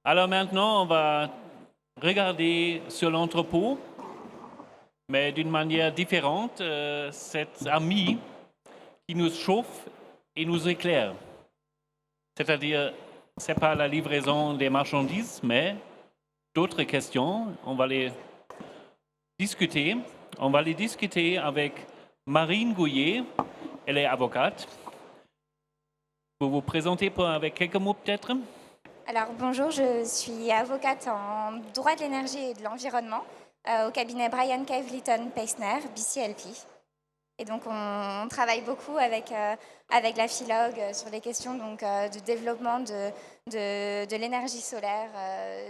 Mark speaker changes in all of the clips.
Speaker 1: Alors maintenant, on va regarder sur l'entrepôt, mais d'une manière différente, cet ami qui nous chauffe et nous éclaire. C'est-à-dire, ce n'est pas la livraison des marchandises, mais d'autres questions. On va les discuter. On va les discuter avec Marine Gouillet. Elle est avocate. Vous vous présentez avec quelques mots peut-être?
Speaker 2: Alors bonjour, je suis avocate en droit de l'énergie et de l'environnement au cabinet Brian Cave Lytton Peisner, BCLP. Et donc on travaille beaucoup avec la Philogue sur les questions de développement de l'énergie solaire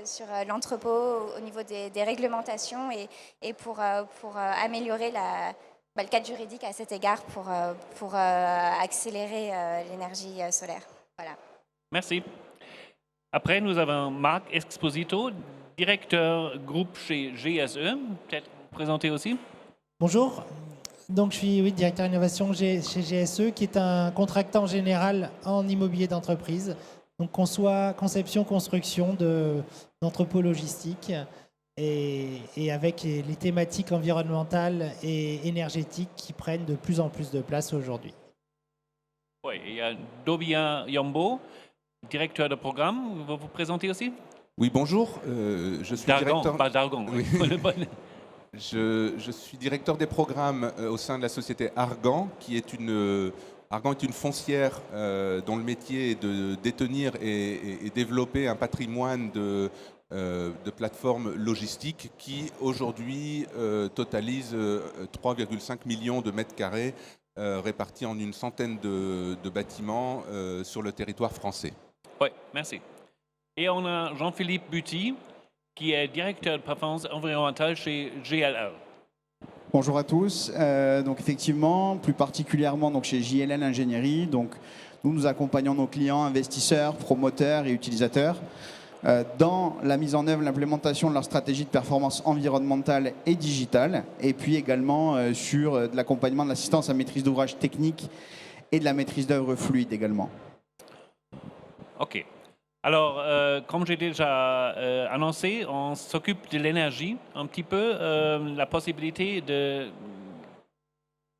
Speaker 2: sur l'entrepôt au niveau des réglementations et pour améliorer le cadre juridique à cet égard pour accélérer l'énergie solaire. Voilà.
Speaker 1: Merci. Après, nous avons Marc Exposito, directeur groupe chez GSE. Peut-être vous présenter aussi.
Speaker 3: Bonjour. Donc, je suis directeur innovation chez GSE, qui est un contractant général en immobilier d'entreprise. Donc, conception, construction d'entrepôts logistiques et avec les thématiques environnementales et énergétiques qui prennent de plus en plus de place aujourd'hui.
Speaker 1: Oui, il y a Dobia Yombo, directeur de programme. Vous vous présentez aussi?
Speaker 4: Oui, bonjour. Je suis
Speaker 1: Dargan,
Speaker 4: directeur...
Speaker 1: pas Dargan.
Speaker 4: Oui. Je suis directeur des programmes au sein de la société Argan, qui est Argan est une foncière dont le métier est de détenir et développer un patrimoine de plateformes logistiques qui aujourd'hui totalise 3,5 millions de mètres carrés répartis en une centaine de bâtiments sur le territoire français.
Speaker 1: Oui, merci. Et on a Jean-Philippe Buty, qui est directeur de performance environnementale chez GLL.
Speaker 5: Bonjour à tous. Donc effectivement, plus particulièrement donc chez JLL Ingénierie, donc nous accompagnons nos clients, investisseurs, promoteurs et utilisateurs dans la mise en œuvre, l'implémentation de leur stratégie de performance environnementale et digitale, et puis également sur de l'accompagnement de l'assistance à maîtrise d'ouvrage technique et de la maîtrise d'œuvre fluide également.
Speaker 1: OK. Alors, comme j'ai déjà annoncé, on s'occupe de l'énergie un petit peu, la possibilité de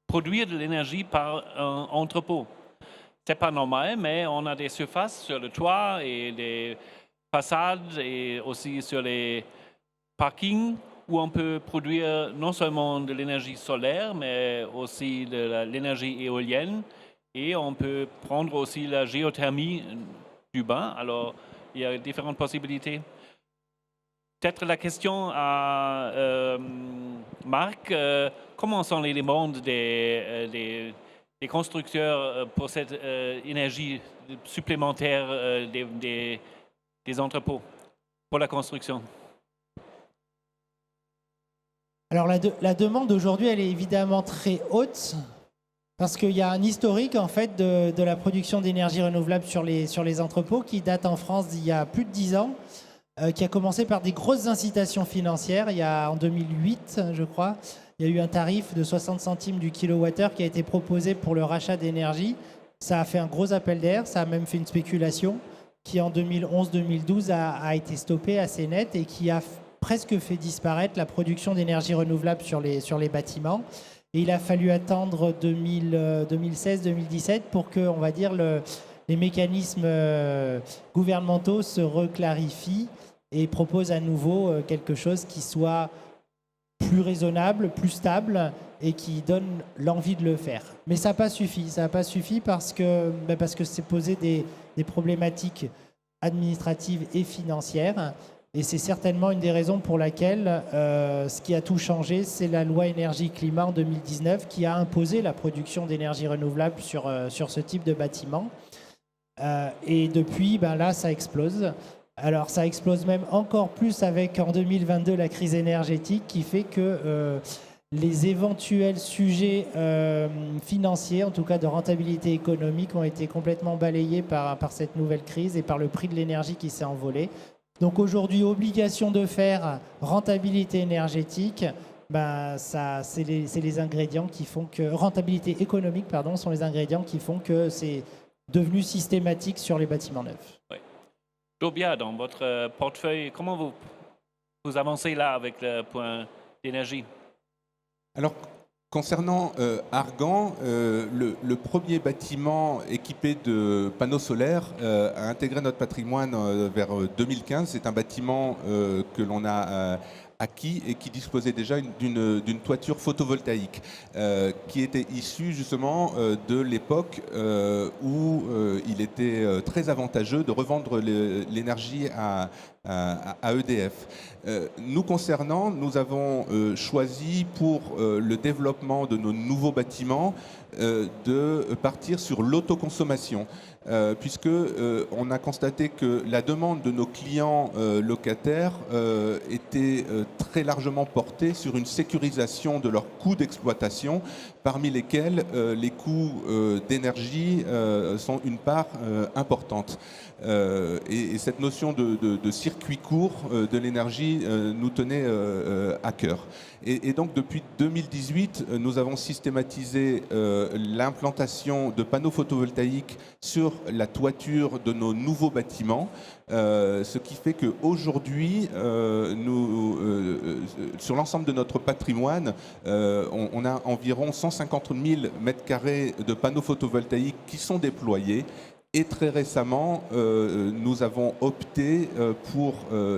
Speaker 1: produire de l'énergie par un entrepôt. C'est pas normal, mais on a des surfaces sur le toit et des façades et aussi sur les parkings où on peut produire non seulement de l'énergie solaire, mais aussi de l'énergie éolienne. Et on peut prendre aussi la géothermie du bain. Alors, il y a différentes possibilités. Peut-être la question à Marc, comment sont les demandes des constructeurs pour cette énergie supplémentaire des entrepôts pour la construction?
Speaker 3: Alors, la demande aujourd'hui, elle est évidemment très haute. Parce qu'il y a un historique en fait de la production d'énergie renouvelable sur les entrepôts qui date en France d'il y a plus de 10 ans, qui a commencé par des grosses incitations financières. Il y a en 2008, je crois, il y a eu un tarif de 60 centimes du kilowattheure qui a été proposé pour le rachat d'énergie. Ça a fait un gros appel d'air, ça a même fait une spéculation qui en 2011-2012 a été stoppée assez net et qui a presque fait disparaître la production d'énergie renouvelable sur les bâtiments. Et il a fallu attendre 2016-2017 pour que, on va dire, les mécanismes gouvernementaux se reclarifient et proposent à nouveau quelque chose qui soit plus raisonnable, plus stable et qui donne l'envie de le faire. Mais ça n'a pas suffi. Ça n'a pas suffi parce que c'est posé des problématiques administratives et financières. Et c'est certainement une des raisons pour laquelle ce qui a tout changé, c'est la loi énergie-climat en 2019 qui a imposé la production d'énergie renouvelable sur ce type de bâtiment. Et depuis, là, ça explose. Alors, ça explose même encore plus avec, en 2022, la crise énergétique qui fait que les éventuels sujets financiers, en tout cas de rentabilité économique, ont été complètement balayés par cette nouvelle crise et par le prix de l'énergie qui s'est envolé. Donc aujourd'hui, obligation de faire rentabilité énergétique, c'est les ingrédients qui font que... Rentabilité économique, sont les ingrédients qui font que c'est devenu systématique sur les bâtiments neufs.
Speaker 1: Oui. Jobia, dans votre portefeuille, comment vous avancez là avec le point d'énergie?
Speaker 4: Alors, concernant Argan, le premier bâtiment équipé de panneaux solaires a intégré notre patrimoine vers 2015. C'est un bâtiment que l'on a acquis et qui disposait déjà d'une toiture photovoltaïque qui était issue justement de l'époque où il était très avantageux de revendre l'énergie à EDF. Nous concernant, nous avons choisi pour le développement de nos nouveaux bâtiments de partir sur l'autoconsommation, puisque on a constaté que la demande de nos clients locataires était très largement portée sur une sécurisation de leurs coûts d'exploitation, parmi lesquels les coûts d'énergie sont une part importante. Et cette notion de circuit court de l'énergie nous tenait à cœur. Et donc depuis 2018, nous avons systématisé l'implantation de panneaux photovoltaïques sur la toiture de nos nouveaux bâtiments, ce qui fait qu'aujourd'hui, sur l'ensemble de notre patrimoine, on a environ 150 000 mètres carrés de panneaux photovoltaïques qui sont déployés. Et très récemment, nous avons opté pour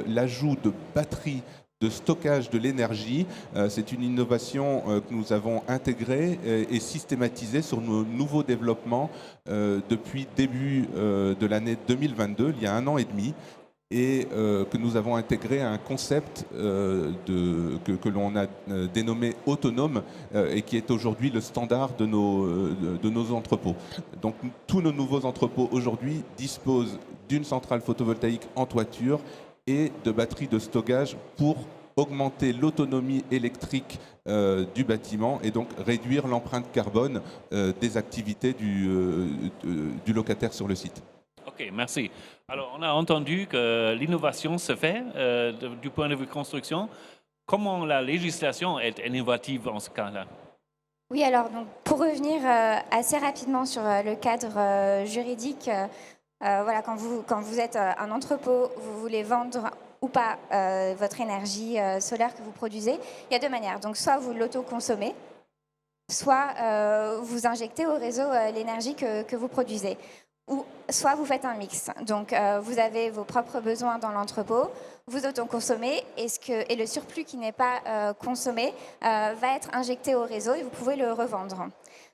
Speaker 4: l'ajout de batteries de stockage de l'énergie. C'est une innovation que nous avons intégrée et systématisée sur nos nouveaux développements depuis début de l'année 2022, il y a 1 an et demi, et que nous avons intégré un concept que l'on a dénommé autonome et qui est aujourd'hui le standard de nos entrepôts. Donc tous nos nouveaux entrepôts aujourd'hui disposent d'une centrale photovoltaïque en toiture et de batteries de stockage pour augmenter l'autonomie électrique du bâtiment et donc réduire l'empreinte carbone des activités du locataire sur le site.
Speaker 1: Ok, merci. Alors, on a entendu que l'innovation se fait du point de vue construction. Comment la législation est innovative en ce cas-là?
Speaker 2: Oui, alors donc, pour revenir assez rapidement sur le cadre juridique, voilà, quand vous êtes un entrepôt, vous voulez vendre ou pas votre énergie solaire que vous produisez, il y a 2 manières. Donc, soit vous l'autoconsommez, soit vous injectez au réseau l'énergie que vous produisez. Ou soit vous faites un mix. Donc, vous avez vos propres besoins dans l'entrepôt, vous autoconsommez et le surplus qui n'est pas consommé va être injecté au réseau et vous pouvez le revendre.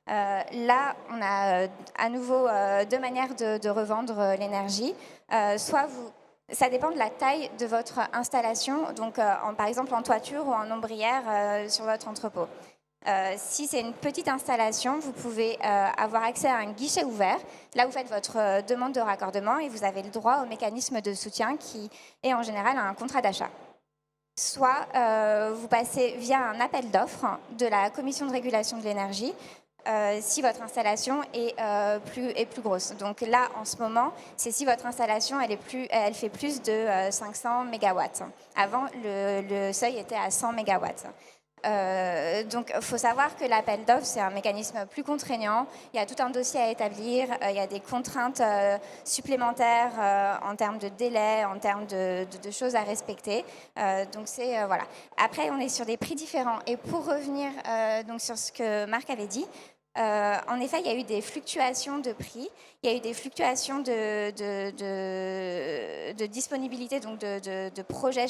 Speaker 2: Là, on a à nouveau 2 manières de revendre l'énergie. Ça dépend de la taille de votre installation, donc par exemple en toiture ou en ombrière sur votre entrepôt. Si c'est une petite installation, vous pouvez avoir accès à un guichet ouvert. Là, vous faites votre demande de raccordement et vous avez le droit au mécanisme de soutien qui est en général un contrat d'achat. Soit vous passez via un appel d'offres de la Commission de régulation de l'énergie si votre installation est plus grosse. Donc là, en ce moment, c'est si votre installation elle fait plus de 500 MW. Avant, le seuil était à 100 MW. Donc, il faut savoir que l'appel d'offres, c'est un mécanisme plus contraignant. Il y a tout un dossier à établir. Il y a des contraintes supplémentaires en termes de délai, en termes de choses à respecter. Donc, c'est voilà. Après, on est sur des prix différents. Et pour revenir donc sur ce que Marc avait dit, en effet, il y a eu des fluctuations de prix, il y a eu des fluctuations de disponibilité, donc de projets,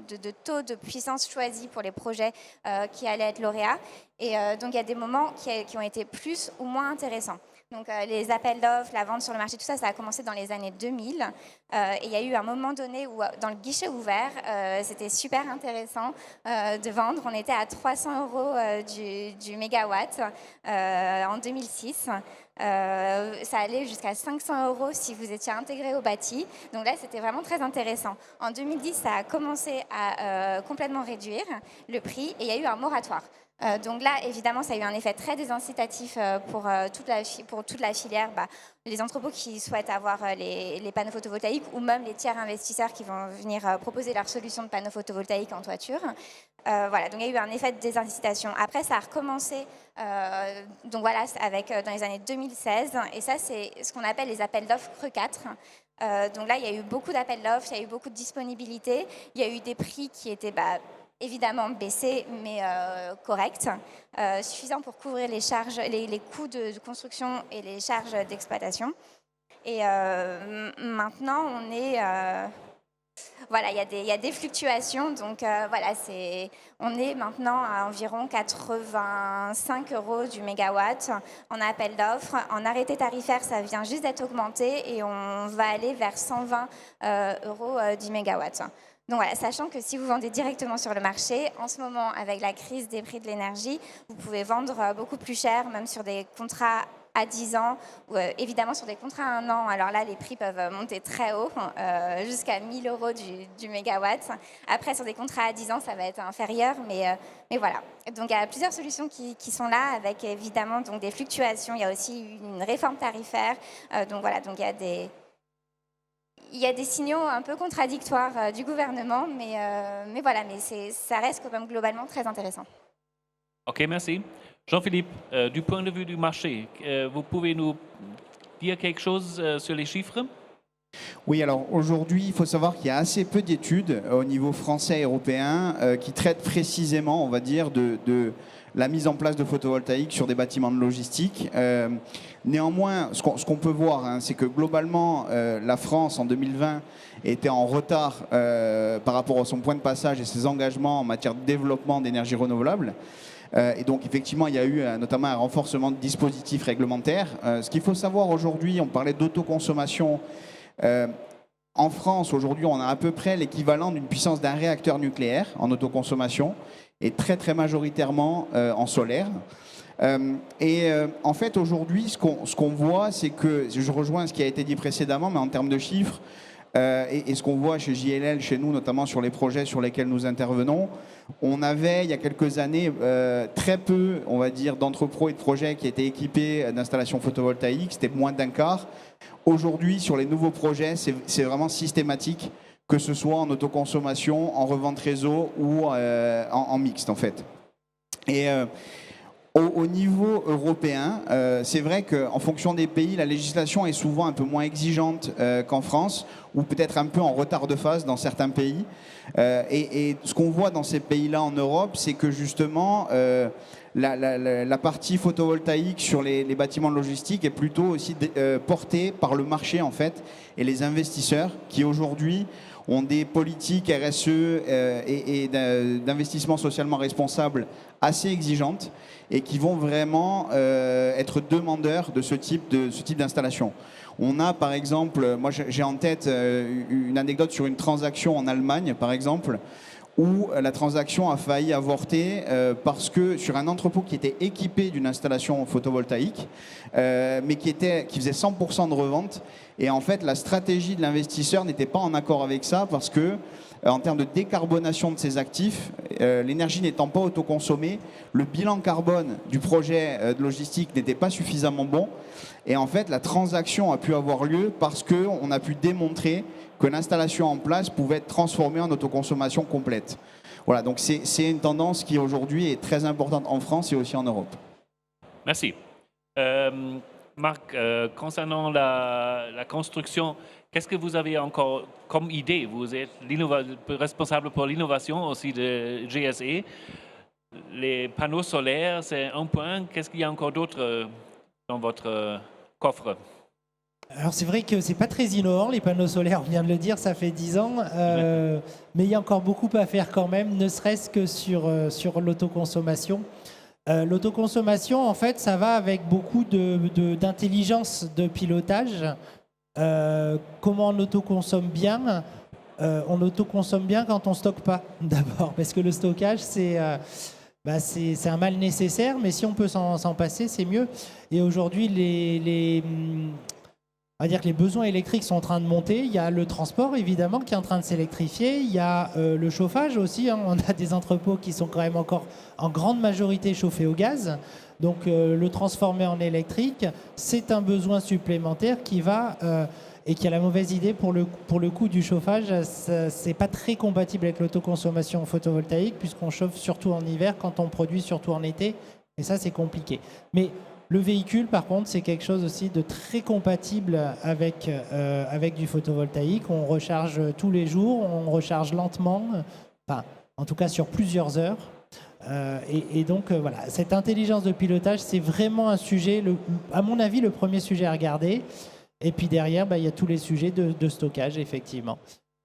Speaker 2: de taux de puissance choisis pour les projets qui allaient être lauréats. Et donc, il y a des moments qui ont été plus ou moins intéressants. Donc, les appels d'offres, la vente sur le marché, tout ça, ça a commencé dans les années 2000. Et il y a eu un moment donné où, dans le guichet ouvert, c'était super intéressant de vendre. On était à 300 € du mégawatt en 2006. Ça allait jusqu'à 500 € si vous étiez intégré au bâti. Donc là, c'était vraiment très intéressant. En 2010, ça a commencé à complètement réduire le prix et il y a eu un moratoire. Donc là, évidemment, ça a eu un effet très désincitatif pour toute la filière. Les entrepôts qui souhaitent avoir les panneaux photovoltaïques ou même les tiers investisseurs qui vont venir proposer leur solution de panneaux photovoltaïques en toiture. Voilà, donc il y a eu un effet de désincitation. Après, ça a recommencé donc voilà, dans les années 2016. Et ça, c'est ce qu'on appelle les appels d'offres Creux 4. Donc là, il y a eu beaucoup d'appels d'offres, il y a eu beaucoup de disponibilité, il y a eu des prix qui étaient évidemment baissés, mais corrects, suffisants pour couvrir les charges, les coûts de construction et les charges d'exploitation. Et maintenant, on est... voilà, il y a des fluctuations, donc voilà, on est maintenant à environ 85 € du mégawatt en appel d'offres. En arrêté tarifaire, ça vient juste d'être augmenté et on va aller vers 120 € du mégawatt. Donc voilà, sachant que si vous vendez directement sur le marché, en ce moment, avec la crise des prix de l'énergie, vous pouvez vendre beaucoup plus cher, même sur des contrats à 10 ans, ou évidemment sur des contrats à 1 an. Alors là, les prix peuvent monter très haut, jusqu'à 1 000 € du mégawatt. Après, sur des contrats à 10 ans, ça va être inférieur, mais voilà. Donc il y a plusieurs solutions qui sont là, avec évidemment donc, des fluctuations. Il y a aussi une réforme tarifaire. Donc voilà, donc il y a des signaux un peu contradictoires du gouvernement, mais voilà, mais ça reste quand même globalement très intéressant.
Speaker 1: OK, merci. Jean-Philippe, du point de vue du marché, vous pouvez nous dire quelque chose sur les chiffres?
Speaker 5: Oui, alors aujourd'hui, il faut savoir qu'il y a assez peu d'études au niveau français et européen qui traitent précisément, on va dire, de la mise en place de photovoltaïque sur des bâtiments de logistique. Néanmoins, ce qu'on peut voir, c'est que globalement, la France, en 2020, était en retard par rapport à son point de passage et ses engagements en matière de développement d'énergie renouvelable. Et donc, effectivement, il y a eu notamment un renforcement de dispositifs réglementaires. Ce qu'il faut savoir aujourd'hui, on parlait d'autoconsommation. En France, aujourd'hui, on a à peu près l'équivalent d'une puissance d'un réacteur nucléaire en autoconsommation et très, très majoritairement en solaire. En fait, aujourd'hui, ce qu'on voit, c'est que, je rejoins ce qui a été dit précédemment, mais en termes de chiffres, et ce qu'on voit chez JLL, chez nous, notamment sur les projets sur lesquels nous intervenons, on avait, il y a quelques années, très peu, on va dire, d'entrepôts et de projets qui étaient équipés d'installations photovoltaïques. C'était moins d'un quart. Aujourd'hui, sur les nouveaux projets, c'est vraiment systématique, que ce soit en autoconsommation, en revente réseau ou en mixte, en fait. Et au niveau européen, c'est vrai qu'en fonction des pays, la législation est souvent un peu moins exigeante qu'en France, ou peut-être un peu en retard de phase dans certains pays. Et ce qu'on voit dans ces pays-là en Europe, c'est que justement, la partie photovoltaïque sur les bâtiments logistiques est plutôt aussi portée par le marché, en fait, et les investisseurs qui aujourd'hui ont des politiques RSE et d'investissement socialement responsable assez exigeantes et qui vont vraiment être demandeurs de ce type d'installation. On a par exemple, moi j'ai en tête une anecdote sur une transaction en Allemagne par exemple, où la transaction a failli avorter parce que sur un entrepôt qui était équipé d'une installation photovoltaïque, mais qui faisait 100% de revente. Et en fait, la stratégie de l'investisseur n'était pas en accord avec ça parce que, en termes de décarbonation de ses actifs, l'énergie n'étant pas autoconsommée, le bilan carbone du projet de logistique n'était pas suffisamment bon. Et en fait, la transaction a pu avoir lieu parce qu'on a pu démontrer que l'installation en place pouvait être transformée en autoconsommation complète. Voilà, donc c'est une tendance qui aujourd'hui est très importante en France et aussi en Europe.
Speaker 1: Merci. Marc, concernant la construction, qu'est-ce que vous avez encore comme idée? Vous êtes responsable pour l'innovation aussi de GSE. Les panneaux solaires, c'est un point. Qu'est-ce qu'il y a encore d'autre dans votre coffre?
Speaker 3: Alors c'est vrai que c'est pas très innovant, les panneaux solaires, on vient de le dire, ça fait 10 ans, mais il y a encore beaucoup à faire quand même, ne serait-ce que sur l'autoconsommation. L'autoconsommation, en fait, ça va avec beaucoup d'intelligence de pilotage. Comment on autoconsomme bien? On autoconsomme bien quand on stocke pas, d'abord, parce que le stockage, c'est un mal nécessaire, mais si on peut s'en passer, c'est mieux. Et aujourd'hui, on va dire que les besoins électriques sont en train de monter. Il y a le transport, évidemment, qui est en train de s'électrifier. Il y a le chauffage aussi. On a des entrepôts qui sont quand même encore en grande majorité chauffés au gaz. Donc, le transformer en électrique, c'est un besoin supplémentaire qui va... et qui a la mauvaise idée pour le coût du chauffage. C'est pas très compatible avec l'autoconsommation photovoltaïque, puisqu'on chauffe surtout en hiver, quand on produit surtout en été. Et ça, c'est compliqué. Mais Le véhicule, par contre, c'est quelque chose aussi de très compatible avec, avec du photovoltaïque. On recharge tous les jours, on recharge lentement, enfin, en tout cas sur plusieurs heures. Et donc, voilà, cette intelligence de pilotage, c'est vraiment un sujet, à mon avis, le premier sujet à regarder. Et puis derrière, il y a tous les sujets de stockage, effectivement.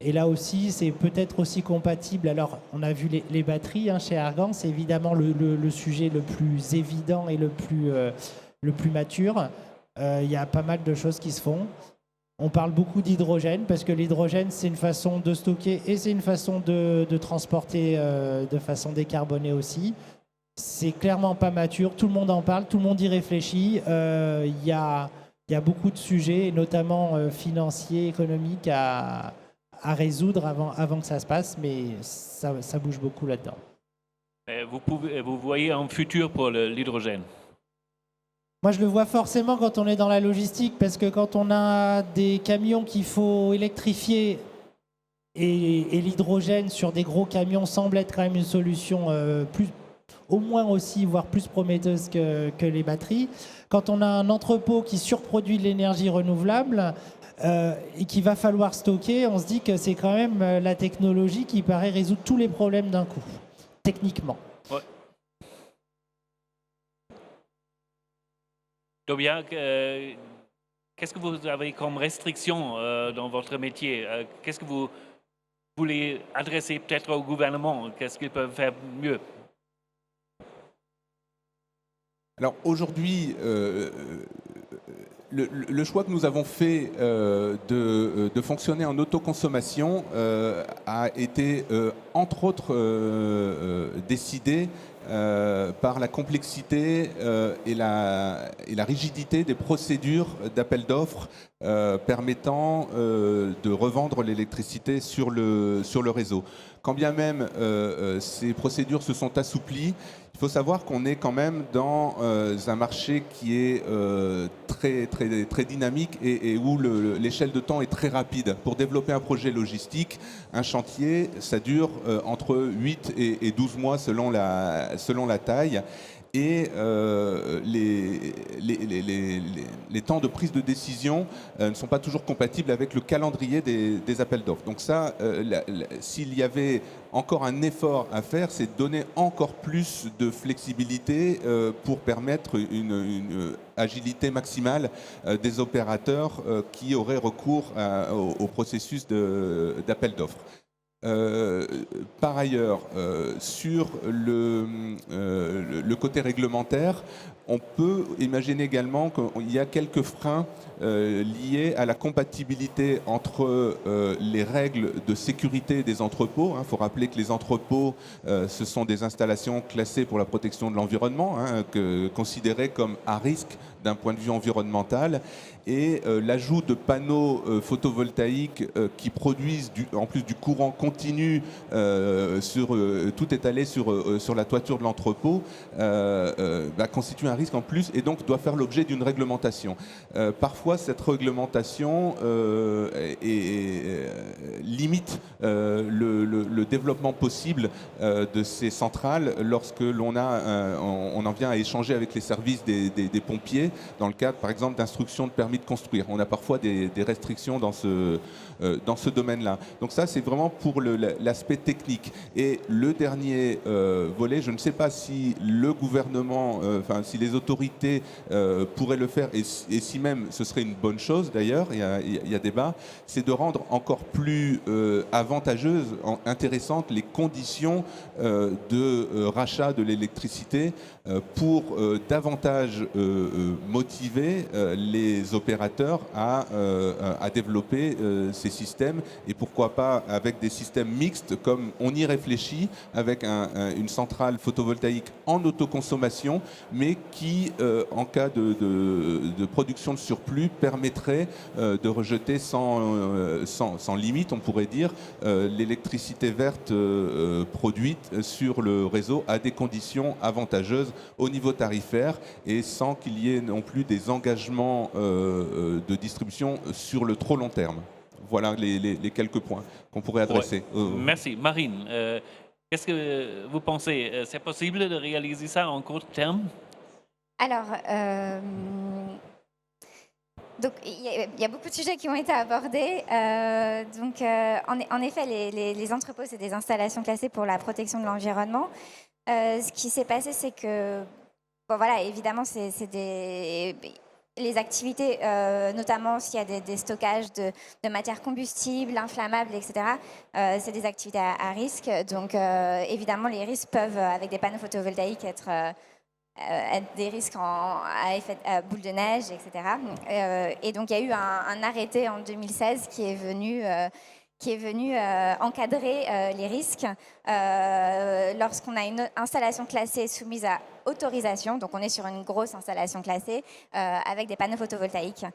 Speaker 3: Et là aussi, c'est peut-être aussi compatible. Alors, on a vu les batteries chez Argan, c'est évidemment le sujet le plus évident et le plus mature. Il y a pas mal de choses qui se font. On parle beaucoup d'hydrogène parce que l'hydrogène, c'est une façon de stocker et c'est une façon de transporter de façon décarbonée aussi. C'est clairement pas mature. Tout le monde en parle, tout le monde y réfléchit. Il y a beaucoup de sujets, notamment financiers, économiques, à résoudre avant que ça se passe, mais ça bouge beaucoup là-dedans.
Speaker 1: Vous voyez un futur pour l'hydrogène?
Speaker 3: Moi, je le vois forcément quand on est dans la logistique, parce que quand on a des camions qu'il faut électrifier et l'hydrogène sur des gros camions semble être quand même une solution au moins aussi, voire plus prometteuse que les batteries. Quand on a un entrepôt qui surproduit de l'énergie renouvelable et qu'il va falloir stocker, on se dit que c'est quand même la technologie qui paraît résoudre tous les problèmes d'un coup, techniquement.
Speaker 1: Ouais. Dobia, qu'est-ce que vous avez comme restriction dans votre métier? Qu'est-ce que vous voulez adresser peut-être au gouvernement? Qu'est-ce qu'ils peuvent faire mieux?
Speaker 4: Alors aujourd'hui, le choix que nous avons fait de fonctionner en autoconsommation a été entre autres décidé par la complexité et la rigidité des procédures d'appel d'offres permettant de revendre l'électricité sur le réseau. Quand bien même ces procédures se sont assouplies, il faut savoir qu'on est quand même dans un marché qui est très dynamique et où l'échelle de temps est très rapide. Pour développer un projet logistique, un chantier, ça dure entre 8 et 12 mois selon la taille. Et les temps de prise de décision ne sont pas toujours compatibles avec le calendrier des appels d'offres. Donc ça, s'il y avait encore un effort à faire, c'est de donner encore plus de flexibilité pour permettre une agilité maximale des opérateurs qui auraient recours au processus d'appel d'offres. Par ailleurs, sur le côté réglementaire, on peut imaginer également qu'il y a quelques freins liés à la compatibilité entre les règles de sécurité des entrepôts. Il faut rappeler que les entrepôts, ce sont des installations classées pour la protection de l'environnement, considérées comme à risque d'un point de vue environnemental. Et l'ajout de panneaux photovoltaïques qui produisent en plus du courant continu tout étalé sur la toiture de l'entrepôt constitue un risque en plus et donc doit faire l'objet d'une réglementation. Parfois cette réglementation limite le développement possible de ces centrales lorsque on en vient à échanger avec les services des pompiers dans le cadre par exemple d'instructions de permis de construire. On a parfois des restrictions dans ce domaine-là. Donc ça, c'est vraiment pour l'aspect technique. Et le dernier volet, je ne sais pas si le gouvernement, si les autorités pourraient le faire, et si même ce serait une bonne chose d'ailleurs, il y a débat, c'est de rendre encore plus avantageuses, intéressantes les conditions de rachat de l'électricité pour davantage motiver les opérateurs à développer ces systèmes et pourquoi pas avec des systèmes mixtes comme on y réfléchit avec une centrale photovoltaïque en autoconsommation mais qui en cas de production de surplus permettrait de rejeter sans limite, on pourrait dire, l'électricité verte produite sur le réseau à des conditions avantageuses au niveau tarifaire et sans qu'il y ait non plus des engagements de distribution sur le trop long terme. Voilà les quelques points qu'on pourrait adresser.
Speaker 1: Ouais. Merci. Marine, qu'est-ce que vous pensez? C'est possible de réaliser ça en court terme?
Speaker 2: Alors, donc il y a beaucoup de sujets qui ont été abordés. En effet, les entrepôts, c'est des installations classées pour la protection de l'environnement. Ce qui s'est passé, c'est que, bon, voilà, évidemment, c'est les activités, notamment s'il y a des stockages de matières combustibles, inflammables, etc., c'est des activités à risque. Donc, évidemment, les risques peuvent, avec des panneaux photovoltaïques, être des risques à boule de neige, etc. Et donc, il y a eu un arrêté en 2016 qui est venu encadrer les risques lorsqu'on a une installation classée soumise à autorisation. Donc, on est sur une grosse installation classée avec des panneaux photovoltaïques.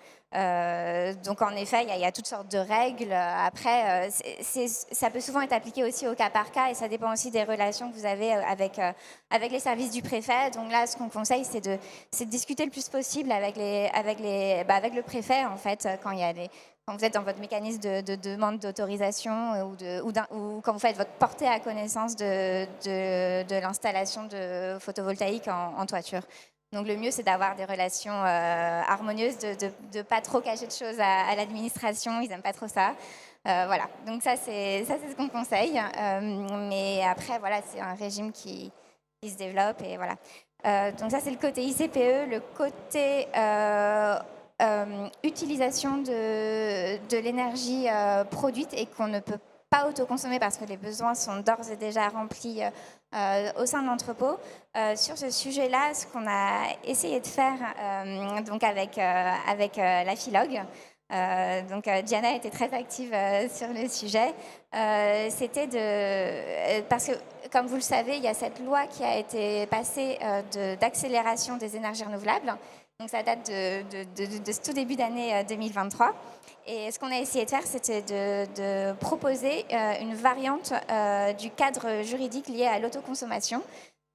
Speaker 2: Donc, en effet, il y a toutes sortes de règles. Après, ça peut souvent être appliqué aussi au cas par cas et ça dépend aussi des relations que vous avez avec les services du préfet. Donc là, ce qu'on conseille, c'est de discuter le plus possible avec le préfet, en fait, quand vous êtes dans votre mécanisme de demande d'autorisation ou quand vous faites votre portée à connaissance de l'installation de photovoltaïque en toiture. Donc le mieux, c'est d'avoir des relations harmonieuses, de ne pas trop cacher de choses à l'administration, ils n'aiment pas trop ça. Voilà, donc ça c'est ce qu'on conseille. Mais après, voilà, c'est un régime qui se développe et voilà. Donc ça, c'est le côté ICPE, le côté... utilisation de l'énergie produite et qu'on ne peut pas autoconsommer parce que les besoins sont d'ores et déjà remplis au sein de l'entrepôt. Sur ce sujet-là, ce qu'on a essayé de faire donc avec la Philog, Diana était très active sur le sujet, parce que, comme vous le savez, il y a cette loi qui a été passée d'accélération des énergies renouvelables. Donc ça date de ce tout début d'année 2023. Et ce qu'on a essayé de faire, c'était de proposer une variante du cadre juridique lié à l'autoconsommation.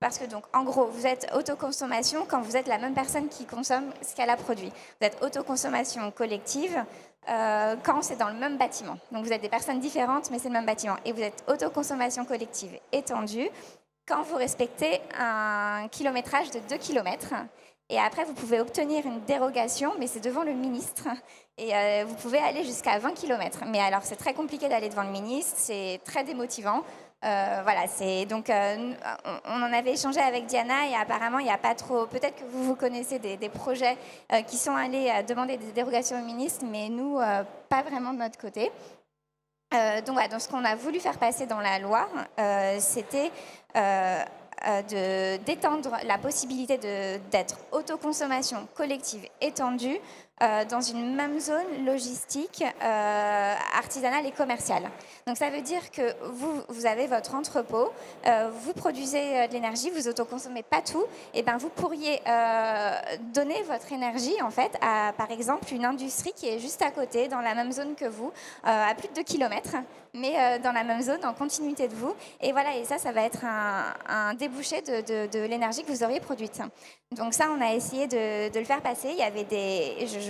Speaker 2: Parce que, donc, en gros, vous êtes autoconsommation quand vous êtes la même personne qui consomme ce qu'elle a produit. Vous êtes autoconsommation collective quand c'est dans le même bâtiment. Donc, vous êtes des personnes différentes, mais c'est le même bâtiment. Et vous êtes autoconsommation collective étendue quand vous respectez un kilométrage de 2 km. Et après, vous pouvez obtenir une dérogation, mais c'est devant le ministre. Et vous pouvez aller jusqu'à 20 km. Mais alors, c'est très compliqué d'aller devant le ministre, c'est très démotivant. Voilà, on en avait échangé avec Diana et apparemment, il n'y a pas trop... Peut-être que vous connaissez des projets qui sont allés demander des dérogations au ministre, mais nous, pas vraiment de notre côté. Donc, ce qu'on a voulu faire passer dans la loi, c'était... d'étendre la possibilité d'être autoconsommation collective étendue dans une même zone logistique, artisanale et commerciale. Donc ça veut dire que vous avez votre entrepôt, vous produisez de l'énergie, vous autoconsommez pas tout, et ben vous pourriez donner votre énergie en fait à, par exemple, une industrie qui est juste à côté, dans la même zone que vous, à plus de 2 km, mais dans la même zone, en continuité de vous. Et voilà, et ça va être un débouché de l'énergie que vous auriez produite. Donc ça, on a essayé de le faire passer. Il y avait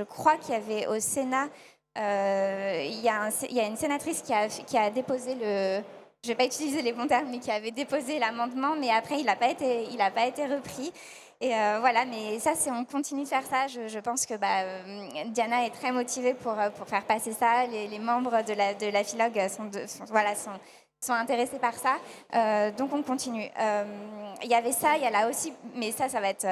Speaker 2: je crois qu'il y avait au Sénat, il y a une sénatrice qui a déposé je ne vais pas utiliser les bons termes, mais qui avait déposé l'amendement, mais après, il n'a pas été repris. Et voilà, mais ça, on continue de faire ça. Je pense que Diana est très motivée pour faire passer ça. Les membres de la Philog sont intéressés par ça. Donc, on continue. Il y avait ça, il y a là aussi, mais ça va être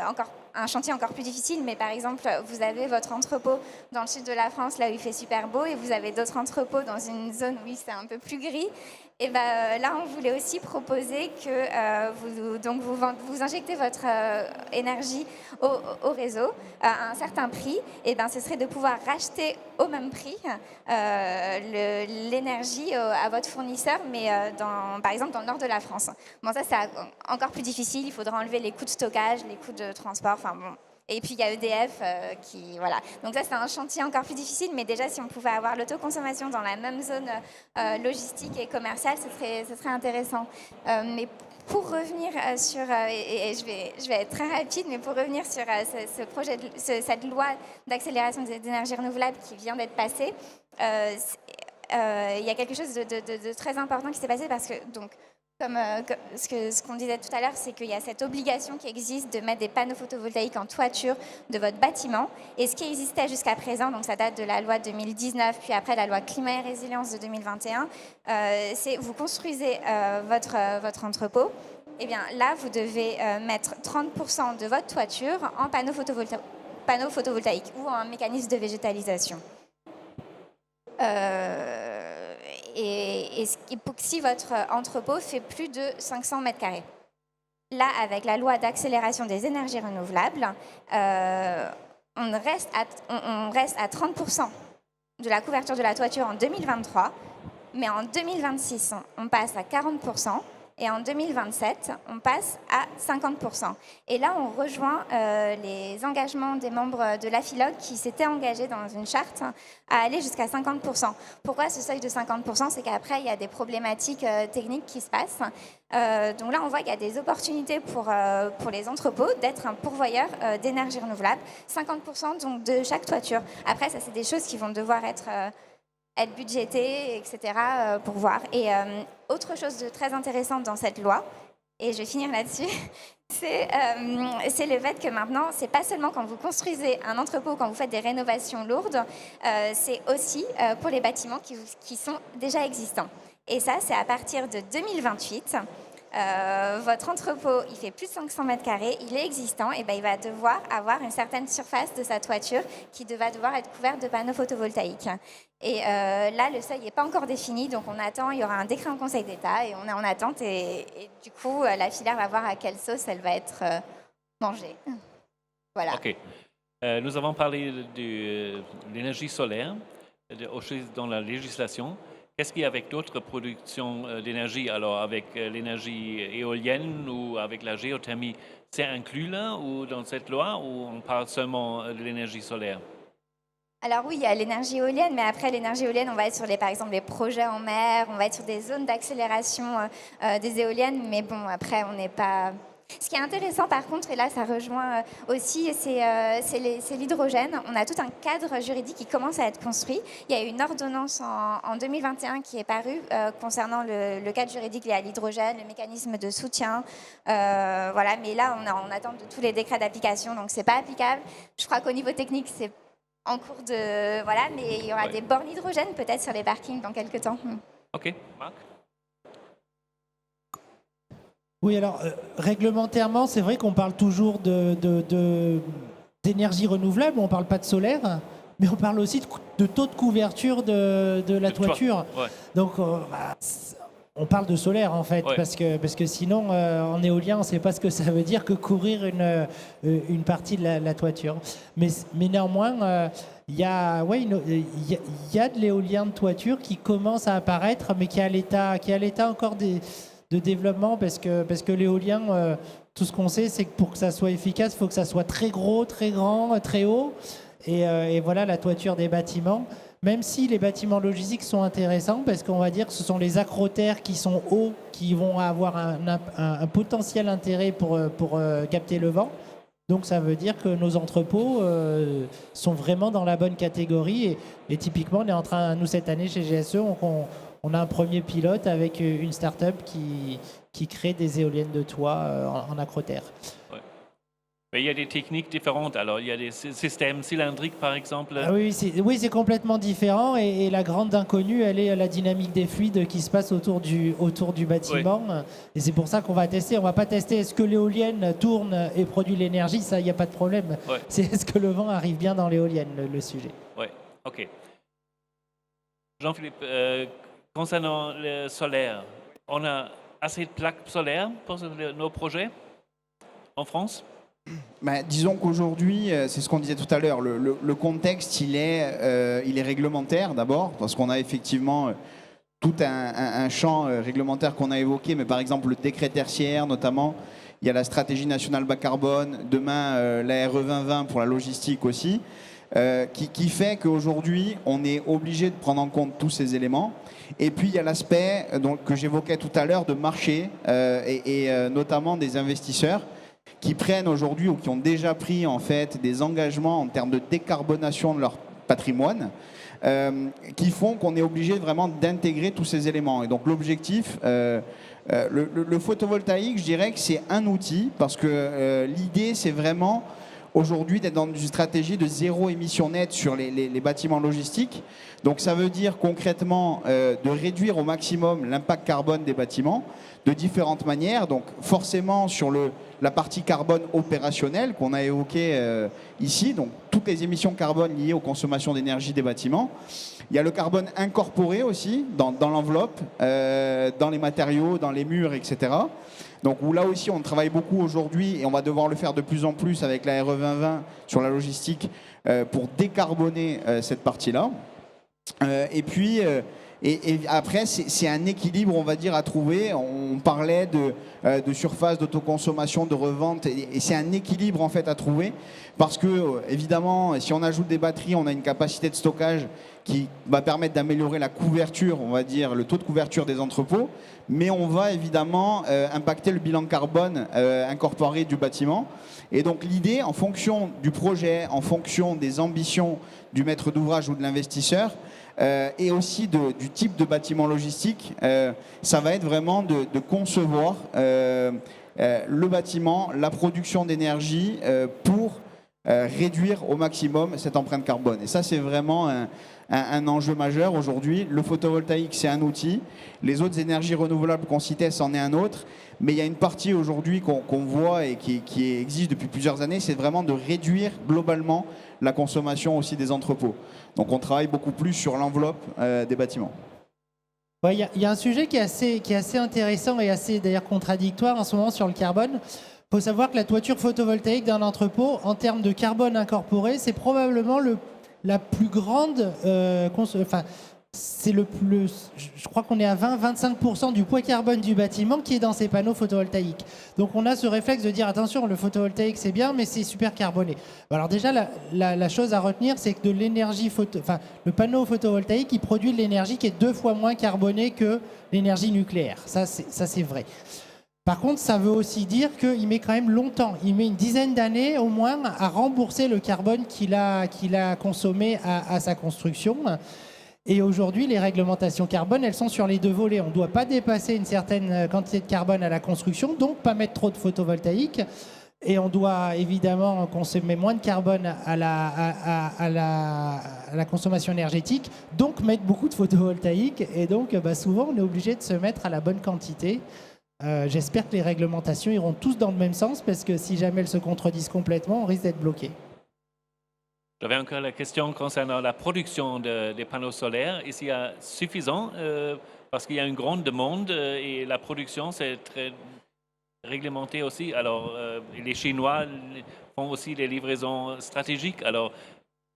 Speaker 2: encore un chantier encore plus difficile. Mais par exemple, vous avez votre entrepôt dans le sud de la France, là où il fait super beau, et vous avez d'autres entrepôts dans une zone où c'est un peu plus gris. Et là, on voulait aussi proposer que vous injectez votre énergie au réseau à un certain prix. Et ce serait de pouvoir racheter au même prix l'énergie à votre fournisseur, mais par exemple dans le nord de la France. Bon, ça, c'est encore plus difficile. Il faudra enlever les coûts de stockage, les coûts de transport. Enfin bon. Et puis il y a EDF voilà. Donc ça, c'est un chantier encore plus difficile, mais déjà si on pouvait avoir l'autoconsommation dans la même zone logistique et commerciale, ce serait intéressant. Mais pour revenir sur, et je vais être très rapide, mais pour revenir sur ce projet, cette loi d'accélération des énergies renouvelables qui vient d'être passée, il y a quelque chose de très important qui s'est passé parce que, donc, comme ce qu'on disait tout à l'heure, c'est qu'il y a cette obligation qui existe de mettre des panneaux photovoltaïques en toiture de votre bâtiment. Et ce qui existait jusqu'à présent, donc ça date de la loi 2019, puis après la loi climat et résilience de 2021, c'est vous construisez votre entrepôt. Eh bien là, vous devez mettre 30% de votre toiture en panneaux photovoltaïques ou en mécanisme de végétalisation. Et si votre entrepôt fait plus de 500 mètres carrés. Là, avec la loi d'accélération des énergies renouvelables, on reste à 30% de la couverture de la toiture en 2023, mais en 2026, on passe à 40%. Et en 2027, on passe à 50%. Et là, on rejoint les engagements des membres de l'AFILOG qui s'étaient engagés dans une charte à aller jusqu'à 50%. Pourquoi ce seuil de 50%? C'est qu'après, il y a des problématiques techniques qui se passent. Donc là, on voit qu'il y a des opportunités pour les entrepôts d'être un pourvoyeur d'énergie renouvelable. 50% donc, de chaque toiture. Après, ça, c'est des choses qui vont devoir être budgété, etc., pour voir. Et autre chose de très intéressant dans cette loi, et je vais finir là-dessus, c'est le fait que maintenant, c'est pas seulement quand vous construisez un entrepôt, quand vous faites des rénovations lourdes, c'est aussi pour les bâtiments qui sont déjà existants. Et ça, c'est à partir de 2028. Votre entrepôt, il fait plus de 500 mètres carrés, il est existant, et ben, il va devoir avoir une certaine surface de sa toiture qui va devoir être couverte de panneaux photovoltaïques. Et là, le seuil n'est pas encore défini, donc on attend, il y aura un décret en Conseil d'État, et on est en attente, et du coup, la filière va voir à quelle sauce elle va être mangée. Voilà.
Speaker 1: OK. Nous avons parlé de l'énergie solaire dans la législation. Qu'est-ce qu'il y a avec d'autres productions d'énergie? Alors, avec l'énergie éolienne ou avec la géothermie, c'est inclus là ou dans cette loi ou on parle seulement de l'énergie solaire?
Speaker 2: Alors oui, il y a l'énergie éolienne, mais après l'énergie éolienne, on va être sur par exemple les projets en mer, on va être sur des zones d'accélération des éoliennes, mais bon, après, on n'est pas... Ce qui est intéressant par contre, et là ça rejoint aussi, c'est l'hydrogène. On a tout un cadre juridique qui commence à être construit. Il y a eu une ordonnance en 2021 qui est parue concernant le cadre juridique lié à l'hydrogène, le mécanisme de soutien. Voilà, mais là on est en attente de tous les décrets d'application, donc c'est pas applicable. Je crois qu'au niveau technique, c'est en cours de... Voilà, mais il y aura des bornes hydrogène peut-être sur les parkings dans quelques temps.
Speaker 1: OK, Marc?
Speaker 3: Oui, alors réglementairement, c'est vrai qu'on parle toujours d'énergie renouvelable, on ne parle pas de solaire, mais on parle aussi de taux de couverture de la toiture.
Speaker 1: Ouais.
Speaker 3: Donc on parle de solaire en fait, parce que sinon en éolien, on ne sait pas ce que ça veut dire que couvrir une partie de la toiture. Mais néanmoins, il y a de l'éolien de toiture qui commence à apparaître, mais qui est à l'état encore de développement parce que l'éolien, tout ce qu'on sait, c'est que pour que ça soit efficace, il faut que ça soit très gros, très grand, très haut. Et voilà la toiture des bâtiments. Même si les bâtiments logistiques sont intéressants, parce qu'on va dire que ce sont les acrotères qui sont hauts qui vont avoir un potentiel intérêt pour capter le vent. Donc ça veut dire que nos entrepôts sont vraiment dans la bonne catégorie. Et typiquement, on est en train, nous cette année chez GSE, on a un premier pilote avec une start-up qui crée des éoliennes de toit en acrotère.
Speaker 1: Ouais. Mais il y a des techniques différentes. Alors, il y a des systèmes cylindriques, par exemple.
Speaker 3: Ah oui, c'est complètement différent. Et la grande inconnue, elle est la dynamique des fluides qui se passe autour du bâtiment. Oui. Et c'est pour ça qu'on va tester. On ne va pas tester est-ce que l'éolienne tourne et produit l'énergie. Ça, il n'y a pas de problème. Ouais. C'est est-ce que le vent arrive bien dans l'éolienne, le sujet.
Speaker 1: Oui, OK. Jean-Philippe, concernant le solaire, on a assez de plaques solaires pour nos projets en France?
Speaker 5: Disons qu'aujourd'hui, c'est ce qu'on disait tout à l'heure, le contexte, il est réglementaire d'abord, parce qu'on a effectivement tout un champ réglementaire qu'on a évoqué, mais par exemple le décret tertiaire notamment, il y a la stratégie nationale bas carbone, demain la RE 2020 pour la logistique aussi, qui fait qu'aujourd'hui, on est obligé de prendre en compte tous ces éléments. Et puis, il y a l'aspect que j'évoquais tout à l'heure de marché et notamment des investisseurs qui prennent aujourd'hui ou qui ont déjà pris en fait des engagements en termes de décarbonation de leur patrimoine. qui font qu'on est obligé vraiment d'intégrer tous ces éléments. Et donc l'objectif, le photovoltaïque, je dirais que c'est un outil, parce que l'idée, c'est vraiment aujourd'hui d'être dans une stratégie de zéro émission nette sur les bâtiments logistiques. Donc ça veut dire concrètement de réduire au maximum l'impact carbone des bâtiments de différentes manières. Donc forcément sur la partie carbone opérationnelle qu'on a évoquée ici, donc toutes les émissions carbone liées aux consommations d'énergie des bâtiments. Il y a le carbone incorporé aussi dans l'enveloppe, dans les matériaux, dans les murs, etc. Donc où là aussi on travaille beaucoup aujourd'hui et on va devoir le faire de plus en plus avec la RE 2020 sur la logistique pour décarboner cette partie-là. Et puis après c'est un équilibre, on va dire, à trouver. On parlait de surface d'autoconsommation, de revente, et c'est un équilibre en fait à trouver, parce que évidemment si on ajoute des batteries, on a une capacité de stockage qui va permettre d'améliorer la couverture, on va dire le taux de couverture des entrepôts, mais on va évidemment impacter le bilan carbone incorporé du bâtiment. Et donc l'idée, en fonction du projet, en fonction des ambitions du maître d'ouvrage ou de l'investisseur, et aussi du type de bâtiment logistique, ça va être vraiment de concevoir le bâtiment, la production d'énergie pour réduire au maximum cette empreinte carbone. Et ça, c'est vraiment un enjeu majeur aujourd'hui. Le photovoltaïque, c'est un outil. Les autres énergies renouvelables qu'on citait, c'en est un autre. Mais il y a une partie aujourd'hui qu'on voit et qui existe depuis plusieurs années, c'est vraiment de réduire globalement la consommation aussi des entrepôts. Donc on travaille beaucoup plus sur l'enveloppe des bâtiments.
Speaker 3: Ouais, y a un sujet qui est assez intéressant et assez d'ailleurs contradictoire en ce moment sur le carbone. Il faut savoir que la toiture photovoltaïque d'un entrepôt, en termes de carbone incorporé, c'est probablement la plus grande... c'est je crois qu'on est à 20-25% du poids carbone du bâtiment qui est dans ces panneaux photovoltaïques. Donc on a ce réflexe de dire attention, le photovoltaïque c'est bien, mais c'est super carboné. Alors déjà, la chose à retenir, c'est que de l'énergie le panneau photovoltaïque, il produit de l'énergie qui est 2 fois moins carbonée que l'énergie nucléaire. Ça c'est vrai. Par contre, ça veut aussi dire qu'il met quand même longtemps. Il met une dizaine d'années au moins à rembourser le carbone qu'il a consommé à sa construction. Et aujourd'hui, les réglementations carbone, elles sont sur les 2 volets. On ne doit pas dépasser une certaine quantité de carbone à la construction, donc pas mettre trop de photovoltaïque. Et on doit évidemment consommer moins de carbone à la consommation énergétique, donc mettre beaucoup de photovoltaïque. Et donc souvent, on est obligé de se mettre à la bonne quantité. J'espère que les réglementations iront tous dans le même sens, parce que si jamais elles se contredisent complètement, on risque d'être bloqué.
Speaker 1: J'avais encore la question concernant la production des panneaux solaires. Est-ce qu'il y a suffisant parce qu'il y a une grande demande et la production, c'est très réglementé aussi. Alors, les Chinois font aussi des livraisons stratégiques. Alors,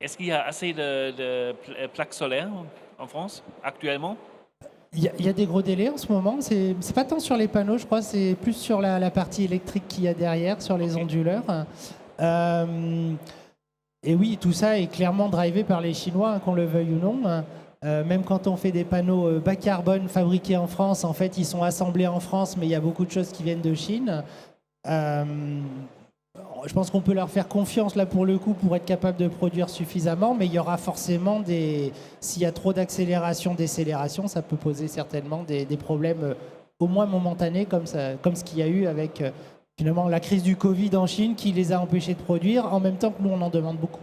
Speaker 1: est-ce qu'il y a assez de plaques solaires en France actuellement?
Speaker 3: Il y a des gros délais en ce moment. C'est pas tant sur les panneaux, je crois, c'est plus sur la partie électrique qu'il y a derrière, sur les onduleurs. Et oui, tout ça est clairement drivé par les Chinois, qu'on le veuille ou non. Même quand on fait des panneaux bas carbone fabriqués en France, en fait, ils sont assemblés en France, mais il y a beaucoup de choses qui viennent de Chine. Je pense qu'on peut leur faire confiance, là, pour le coup, pour être capable de produire suffisamment, mais il y aura forcément s'il y a trop d'accélération, décélération, ça peut poser certainement des problèmes au moins momentanés, comme ce qu'il y a eu avec... finalement, la crise du Covid en Chine qui les a empêchés de produire, en même temps que nous, on en demande beaucoup.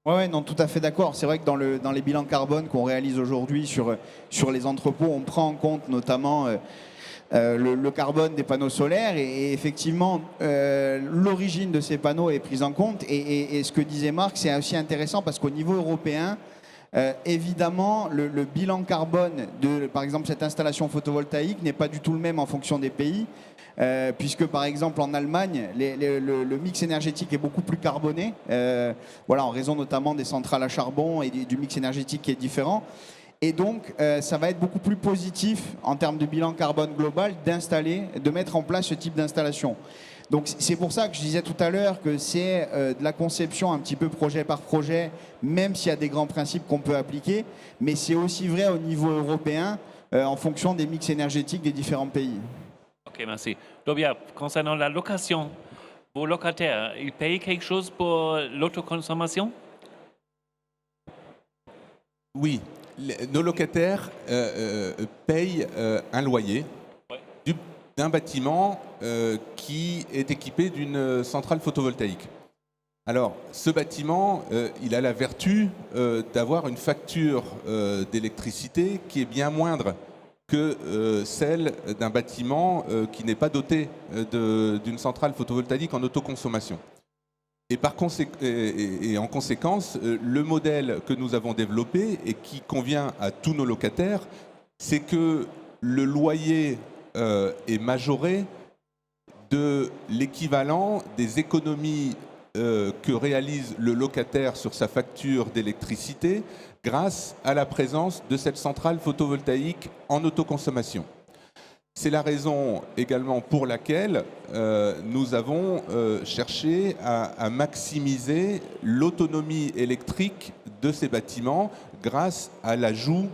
Speaker 5: Ouais, non, tout à fait d'accord. C'est vrai que dans les bilans carbone qu'on réalise aujourd'hui sur les entrepôts, on prend en compte notamment le carbone des panneaux solaires et effectivement, l'origine de ces panneaux est prise en compte. Et ce que disait Marc, c'est aussi intéressant parce qu'au niveau européen, évidemment, le bilan carbone de, par exemple, cette installation photovoltaïque n'est pas du tout le même en fonction des pays, puisque, par exemple, en Allemagne, le mix énergétique est beaucoup plus carboné, en raison notamment des centrales à charbon et du mix énergétique qui est différent. Et donc, ça va être beaucoup plus positif en termes de bilan carbone global de mettre en place ce type d'installation. Donc c'est pour ça que je disais tout à l'heure que c'est de la conception un petit peu projet par projet, même s'il y a des grands principes qu'on peut appliquer, mais c'est aussi vrai au niveau européen en fonction des mix énergétiques des différents pays.
Speaker 1: Ok, merci. Tobias, concernant la location, vos locataires, ils payent quelque chose pour l'autoconsommation?
Speaker 4: Oui, nos locataires payent un loyer d'un bâtiment qui est équipé d'une centrale photovoltaïque. Alors, ce bâtiment, il a la vertu d'avoir une facture d'électricité qui est bien moindre que celle d'un bâtiment qui n'est pas doté d'une centrale photovoltaïque en autoconsommation. Et en conséquence, le modèle que nous avons développé et qui convient à tous nos locataires, c'est que le loyer est majoré de l'équivalent des économies que réalise le locataire sur sa facture d'électricité grâce à la présence de cette centrale photovoltaïque en autoconsommation. C'est la raison également pour laquelle nous avons cherché à maximiser l'autonomie électrique de ces bâtiments grâce à l'ajout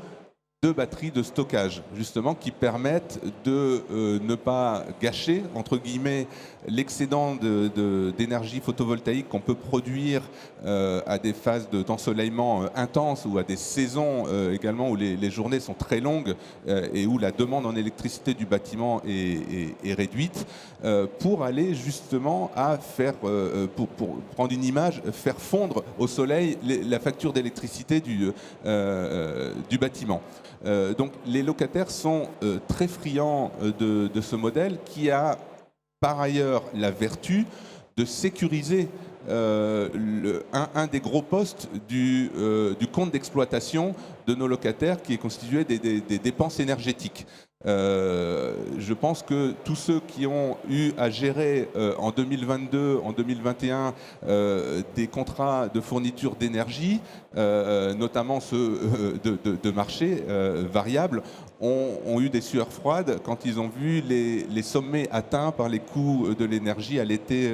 Speaker 4: de batteries de stockage, justement, qui permettent de ne pas gâcher, entre guillemets, l'excédent d'énergie photovoltaïque qu'on peut produire à des phases d'ensoleillement intenses ou à des saisons également où les journées sont très longues et où la demande en électricité du bâtiment est réduite, pour aller justement à faire, pour prendre une image, faire fondre au soleil la facture d'électricité du bâtiment. Donc les locataires sont très friands de ce modèle qui a par ailleurs la vertu de sécuriser un des gros postes du compte d'exploitation de nos locataires qui est constitué des dépenses énergétiques. Je pense que tous ceux qui ont eu à gérer en 2022, en 2021 des contrats de fourniture d'énergie, notamment ceux de marché variables, ont eu des sueurs froides quand ils ont vu les sommets atteints par les coûts de l'énergie à l'été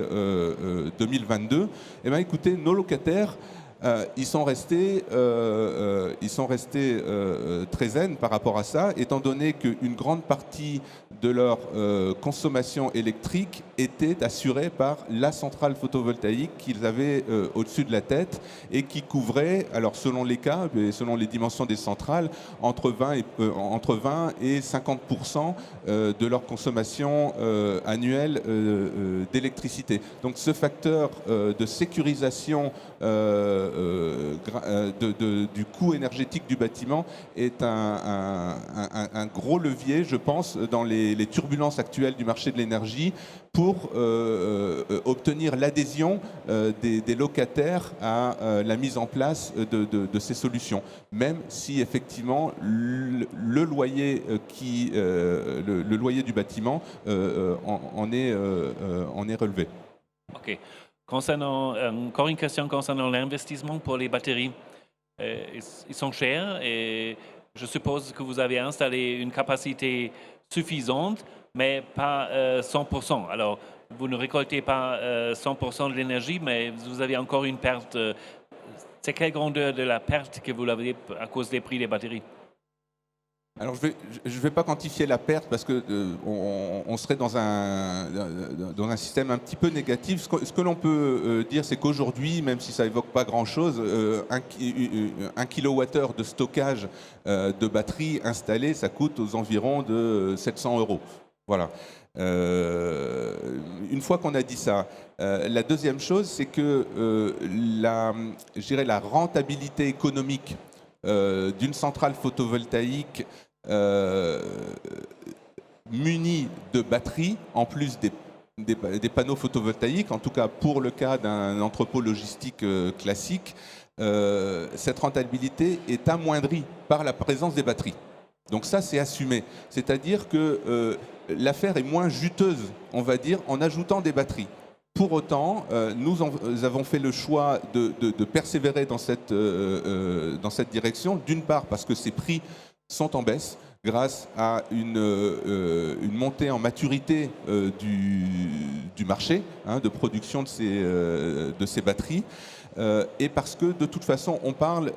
Speaker 4: 2022. Eh bien, écoutez, nos locataires, ils sont restés très zen par rapport à ça, étant donné qu'une grande partie de leur consommation électrique était assurée par la centrale photovoltaïque qu'ils avaient au-dessus de la tête et qui couvrait, alors selon les cas et selon les dimensions des centrales, entre 20 et 50% de leur consommation annuelle d'électricité. Donc ce facteur de sécurisation du coût énergétique du bâtiment est un gros levier, je pense, dans les turbulences actuelles du marché de l'énergie pour obtenir l'adhésion des locataires à la mise en place de ces solutions, même si effectivement le loyer du bâtiment en est relevé.
Speaker 1: OK. Concernant, encore une question concernant l'investissement pour les batteries. Ils sont chers et je suppose que vous avez installé une capacité suffisante, mais pas 100%. Alors, vous ne récoltez pas 100% de l'énergie, mais vous avez encore une perte. C'est quelle grandeur de la perte que vous avez à cause des prix des batteries?
Speaker 4: Alors, je vais pas quantifier la perte parce que on serait dans un système un petit peu négatif. Ce que l'on peut dire, c'est qu'aujourd'hui, même si ça évoque pas grand-chose, un kilowattheure de stockage de batterie installée, ça coûte aux environs de 700 €. Voilà. Une fois qu'on a dit ça, la deuxième chose, c'est que je dirais la rentabilité économique d'une centrale photovoltaïque munie de batteries, en plus des panneaux photovoltaïques, en tout cas pour le cas d'un entrepôt logistique classique, cette rentabilité est amoindrie par la présence des batteries. Donc ça, c'est assumé. C'est-à-dire que l'affaire est moins juteuse, on va dire, en ajoutant des batteries. Pour autant, nous avons fait le choix de persévérer dans cette direction, d'une part parce que ces prix sont en baisse grâce à une montée en maturité du marché de production de ces batteries, et parce que de toute façon, on parle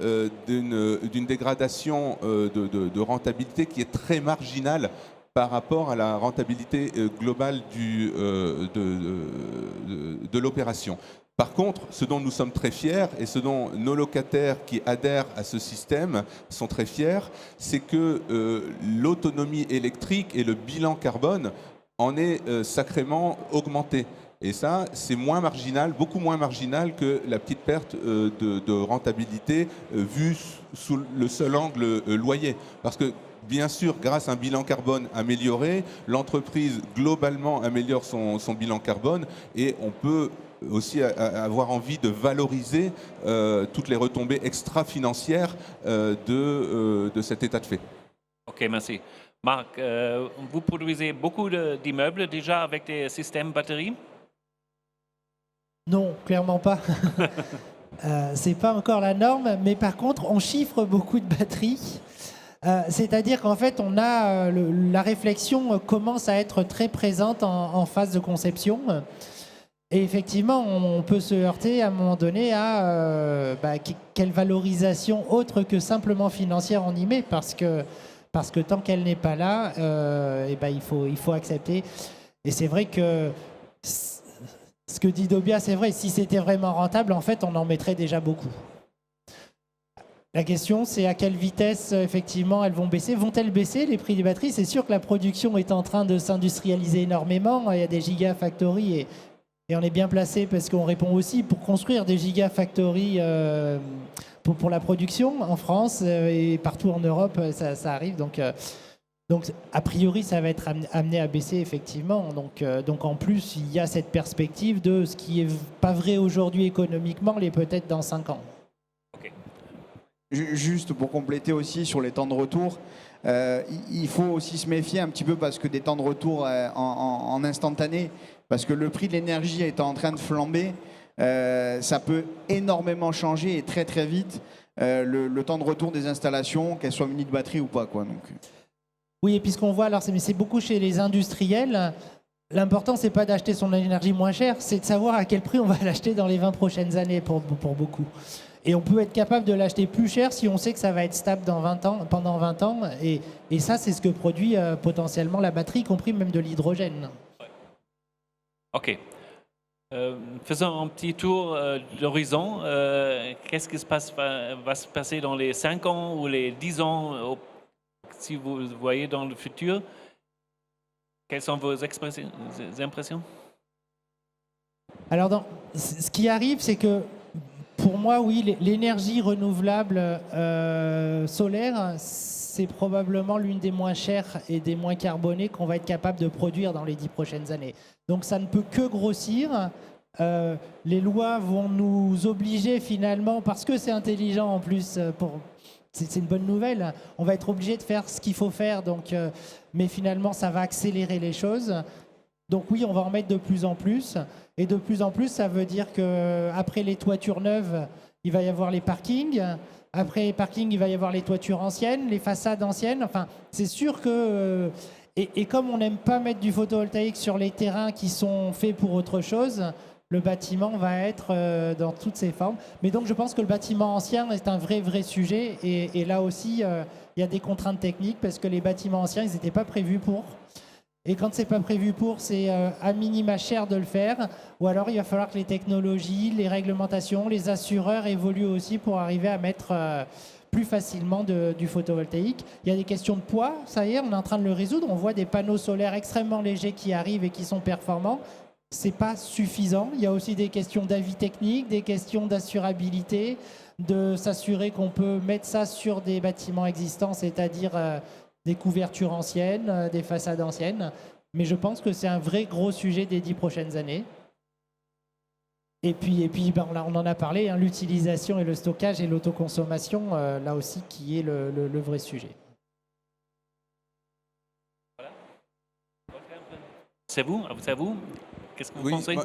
Speaker 4: d'une dégradation de rentabilité qui est très marginale par rapport à la rentabilité globale de l'opération. Par contre, ce dont nous sommes très fiers et ce dont nos locataires qui adhèrent à ce système sont très fiers, c'est que l'autonomie électrique et le bilan carbone en est sacrément augmenté. Et ça, c'est moins marginal, beaucoup moins marginal que la petite perte de rentabilité vue sous le seul angle loyer. Parce que, bien sûr, grâce à un bilan carbone amélioré, l'entreprise globalement améliore son bilan carbone et on peut aussi avoir envie de valoriser toutes les retombées extra-financières de cet état de fait.
Speaker 1: Ok, merci. Marc, vous produisez beaucoup d'immeubles déjà avec des systèmes batteries?
Speaker 3: Non, clairement pas. C'est pas encore la norme, mais par contre, on chiffre beaucoup de batteries. C'est-à-dire qu'en fait, on a la réflexion commence à être très présente en phase de conception. Et effectivement, on peut se heurter à un moment donné à quelle valorisation autre que simplement financière on y met, parce que tant qu'elle n'est pas là, il faut accepter. Et c'est vrai que ce que dit Dobia, c'est vrai, si c'était vraiment rentable, en fait, on en mettrait déjà beaucoup. La question, c'est à quelle vitesse, effectivement, elles vont baisser. Vont-elles baisser, les prix des batteries? C'est sûr que la production est en train de s'industrialiser énormément. Il y a des gigafactories et on est bien placé parce qu'on répond aussi pour construire des gigafactories pour la production en France et partout en Europe, ça arrive. Donc, a priori, ça va être amené à baisser, effectivement. Donc, en plus, il y a cette perspective de ce qui n'est pas vrai aujourd'hui économiquement, l'est peut-être dans 5 ans.
Speaker 1: Okay.
Speaker 5: Juste pour compléter aussi sur les temps de retour, il faut aussi se méfier un petit peu parce que des temps de retour en instantané, parce que le prix de l'énergie est en train de flamber, ça peut énormément changer et très très vite le temps de retour des installations, qu'elles soient munies de batterie ou pas, quoi. Donc.
Speaker 3: Oui, et puis ce qu'on voit, alors c'est beaucoup chez les industriels, l'important, c'est pas d'acheter son énergie moins chère, c'est de savoir à quel prix on va l'acheter dans les 20 prochaines années pour beaucoup. Et on peut être capable de l'acheter plus cher si on sait que ça va être stable pendant 20 ans. Et ça, c'est ce que produit potentiellement la batterie, y compris même de l'hydrogène.
Speaker 1: OK. Faisons un petit tour d'horizon. Qu'est-ce qui va se passer dans les 5 ans ou les 10 ans si vous voyez dans le futur? Quelles sont vos impressions?
Speaker 3: Alors, ce qui arrive, c'est que pour moi, oui, l'énergie renouvelable solaire, c'est probablement l'une des moins chères et des moins carbonées qu'on va être capable de produire dans les 10 prochaines années. Donc ça ne peut que grossir. Les lois vont nous obliger finalement, parce que c'est intelligent en plus, c'est une bonne nouvelle, on va être obligé de faire ce qu'il faut faire, mais finalement ça va accélérer les choses. Donc oui, on va en mettre de plus en plus. Et de plus en plus, ça veut dire qu'après les toitures neuves, il va y avoir les parkings. Après les parkings, il va y avoir les toitures anciennes, les façades anciennes. Enfin, c'est sûr que... Et comme on n'aime pas mettre du photovoltaïque sur les terrains qui sont faits pour autre chose, le bâtiment va être dans toutes ses formes. Mais donc, je pense que le bâtiment ancien est un vrai sujet. Et là aussi, il y a des contraintes techniques parce que les bâtiments anciens, ils n'étaient pas prévus pour... Et quand c'est pas prévu pour, c'est à minima cher de le faire. Ou alors il va falloir que les technologies, les réglementations, les assureurs évoluent aussi pour arriver à mettre plus facilement du photovoltaïque. Il y a des questions de poids, ça y est, on est en train de le résoudre. On voit des panneaux solaires extrêmement légers qui arrivent et qui sont performants. C'est pas suffisant. Il y a aussi des questions d'avis technique, des questions d'assurabilité, de s'assurer qu'on peut mettre ça sur des bâtiments existants, c'est-à-dire... des couvertures anciennes, des façades anciennes. Mais je pense que c'est un vrai gros sujet des 10 prochaines années. Et puis on en a parlé, l'utilisation et le stockage et l'autoconsommation, là aussi, qui est le vrai sujet.
Speaker 1: Voilà. C'est vous? Qu'est-ce que vous pensez?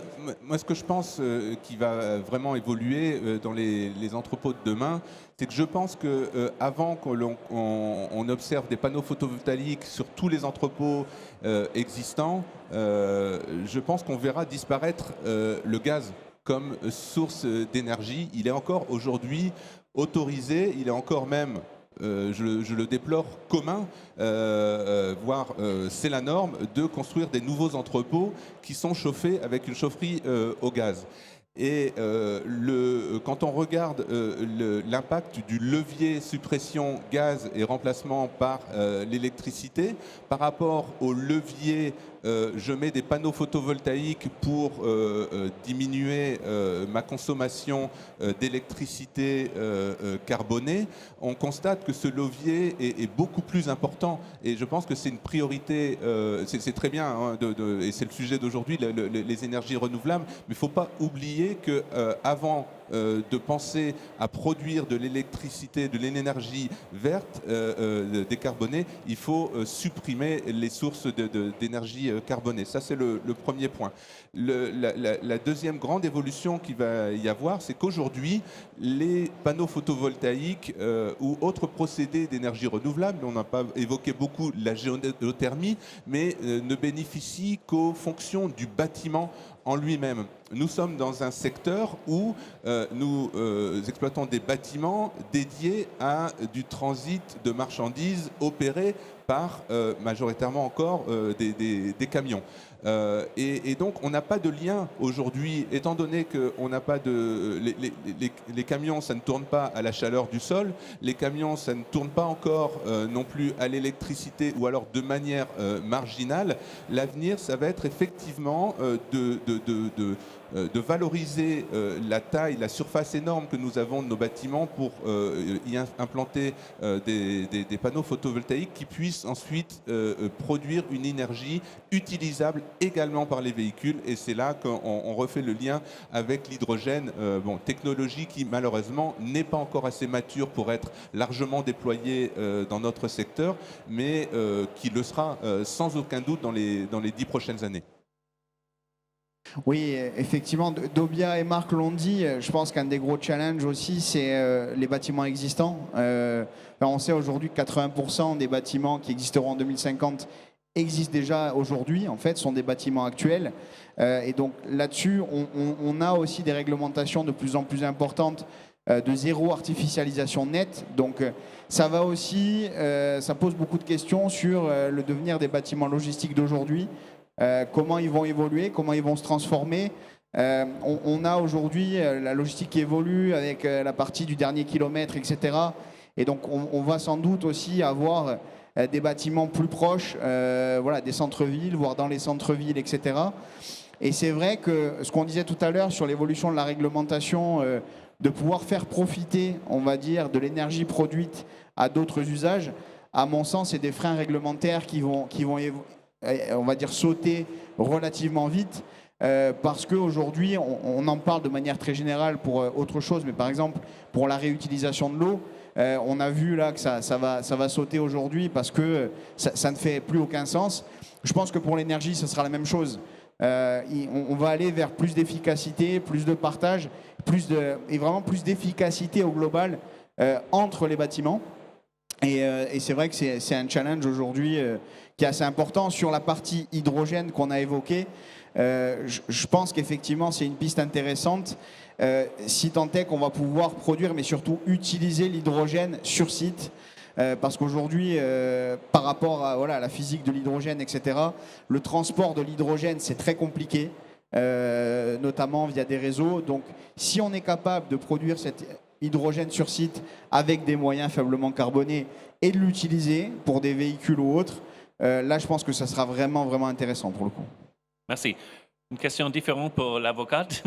Speaker 4: Moi, ce que je pense qui va vraiment évoluer dans les entrepôts de demain, c'est que je pense qu'avant qu'on observe des panneaux photovoltaïques sur tous les entrepôts existants, je pense qu'on verra disparaître le gaz comme source d'énergie. Il est encore aujourd'hui autorisé, il est encore même... je le déplore, commun, voire c'est la norme, de construire des nouveaux entrepôts qui sont chauffés avec une chaufferie au gaz. Et quand on regarde l'impact du levier suppression gaz et remplacement par l'électricité par rapport au levier je mets des panneaux photovoltaïques pour diminuer ma consommation d'électricité carbonée, on constate que ce levier est beaucoup plus important. Et je pense que c'est une priorité, c'est très bien, hein, et c'est le sujet d'aujourd'hui, les énergies renouvelables, mais il ne faut pas oublier qu'avant de penser à produire de l'électricité, de l'énergie verte, décarbonée, il faut supprimer les sources d'énergie carbonée. Ça, c'est le premier point. La deuxième grande évolution qu'il va y avoir, c'est qu'aujourd'hui, les panneaux photovoltaïques ou autres procédés d'énergie renouvelable, on n'a pas évoqué beaucoup la géothermie, mais ne bénéficient qu'aux fonctions du bâtiment en lui-même. Nous sommes dans un secteur où nous exploitons des bâtiments dédiés à du transit de marchandises opéré par majoritairement encore des camions. Et donc on n'a pas de lien aujourd'hui, étant donné qu'on n'a pas de... Les camions, ça ne tourne pas à la chaleur du sol, les camions, ça ne tourne pas encore non plus à l'électricité ou alors de manière marginale. L'avenir, ça va être effectivement de valoriser la taille, la surface énorme que nous avons de nos bâtiments pour y implanter des panneaux photovoltaïques qui puissent ensuite produire une énergie utilisable également par les véhicules. Et c'est là qu'on refait le lien avec l'hydrogène, technologie qui malheureusement n'est pas encore assez mature pour être largement déployée dans notre secteur, mais qui le sera sans aucun doute dans les 10 prochaines années.
Speaker 5: Oui, effectivement, Dobia et Marc l'ont dit. Je pense qu'un des gros challenges aussi, c'est les bâtiments existants. On sait aujourd'hui que 80% des bâtiments qui existeront en 2050 existent déjà aujourd'hui, en fait, sont des bâtiments actuels. Et donc là-dessus, on a aussi des réglementations de plus en plus importantes de zéro artificialisation nette. Donc ça va aussi, ça pose beaucoup de questions sur le devenir des bâtiments logistiques d'aujourd'hui. Comment ils vont évoluer, comment ils vont se transformer. On a aujourd'hui la logistique qui évolue avec la partie du dernier kilomètre, etc. Et donc on va sans doute aussi avoir des bâtiments plus proches voilà, des centres-villes, voire dans les centres-villes, etc. Et c'est vrai que ce qu'on disait tout à l'heure sur l'évolution de la réglementation, de pouvoir faire profiter, on va dire, de l'énergie produite à d'autres usages, à mon sens, c'est des freins réglementaires qui vont on va dire, sauter relativement vite parce qu'aujourd'hui, on en parle de manière très générale pour autre chose, mais par exemple, pour la réutilisation de l'eau, on a vu là que ça va sauter aujourd'hui parce que ça ne fait plus aucun sens. Je pense que pour l'énergie, ce sera la même chose. On va aller vers plus d'efficacité, plus de partage, et vraiment plus d'efficacité au global entre les bâtiments. Et c'est vrai que c'est un challenge aujourd'hui qui est assez important. Sur la partie hydrogène qu'on a évoquée, je pense qu'effectivement c'est une piste intéressante, si tant est qu'on va pouvoir produire, mais surtout utiliser l'hydrogène sur site. Parce qu'aujourd'hui, par rapport à voilà, la physique de l'hydrogène, etc., le transport de l'hydrogène, c'est très compliqué, notamment via des réseaux. Donc si on est capable de produire cet hydrogène sur site avec des moyens faiblement carbonés et de l'utiliser pour des véhicules ou autres, là je pense que ça sera vraiment, vraiment intéressant pour le coup.
Speaker 1: Merci. Une question différente pour l'avocate.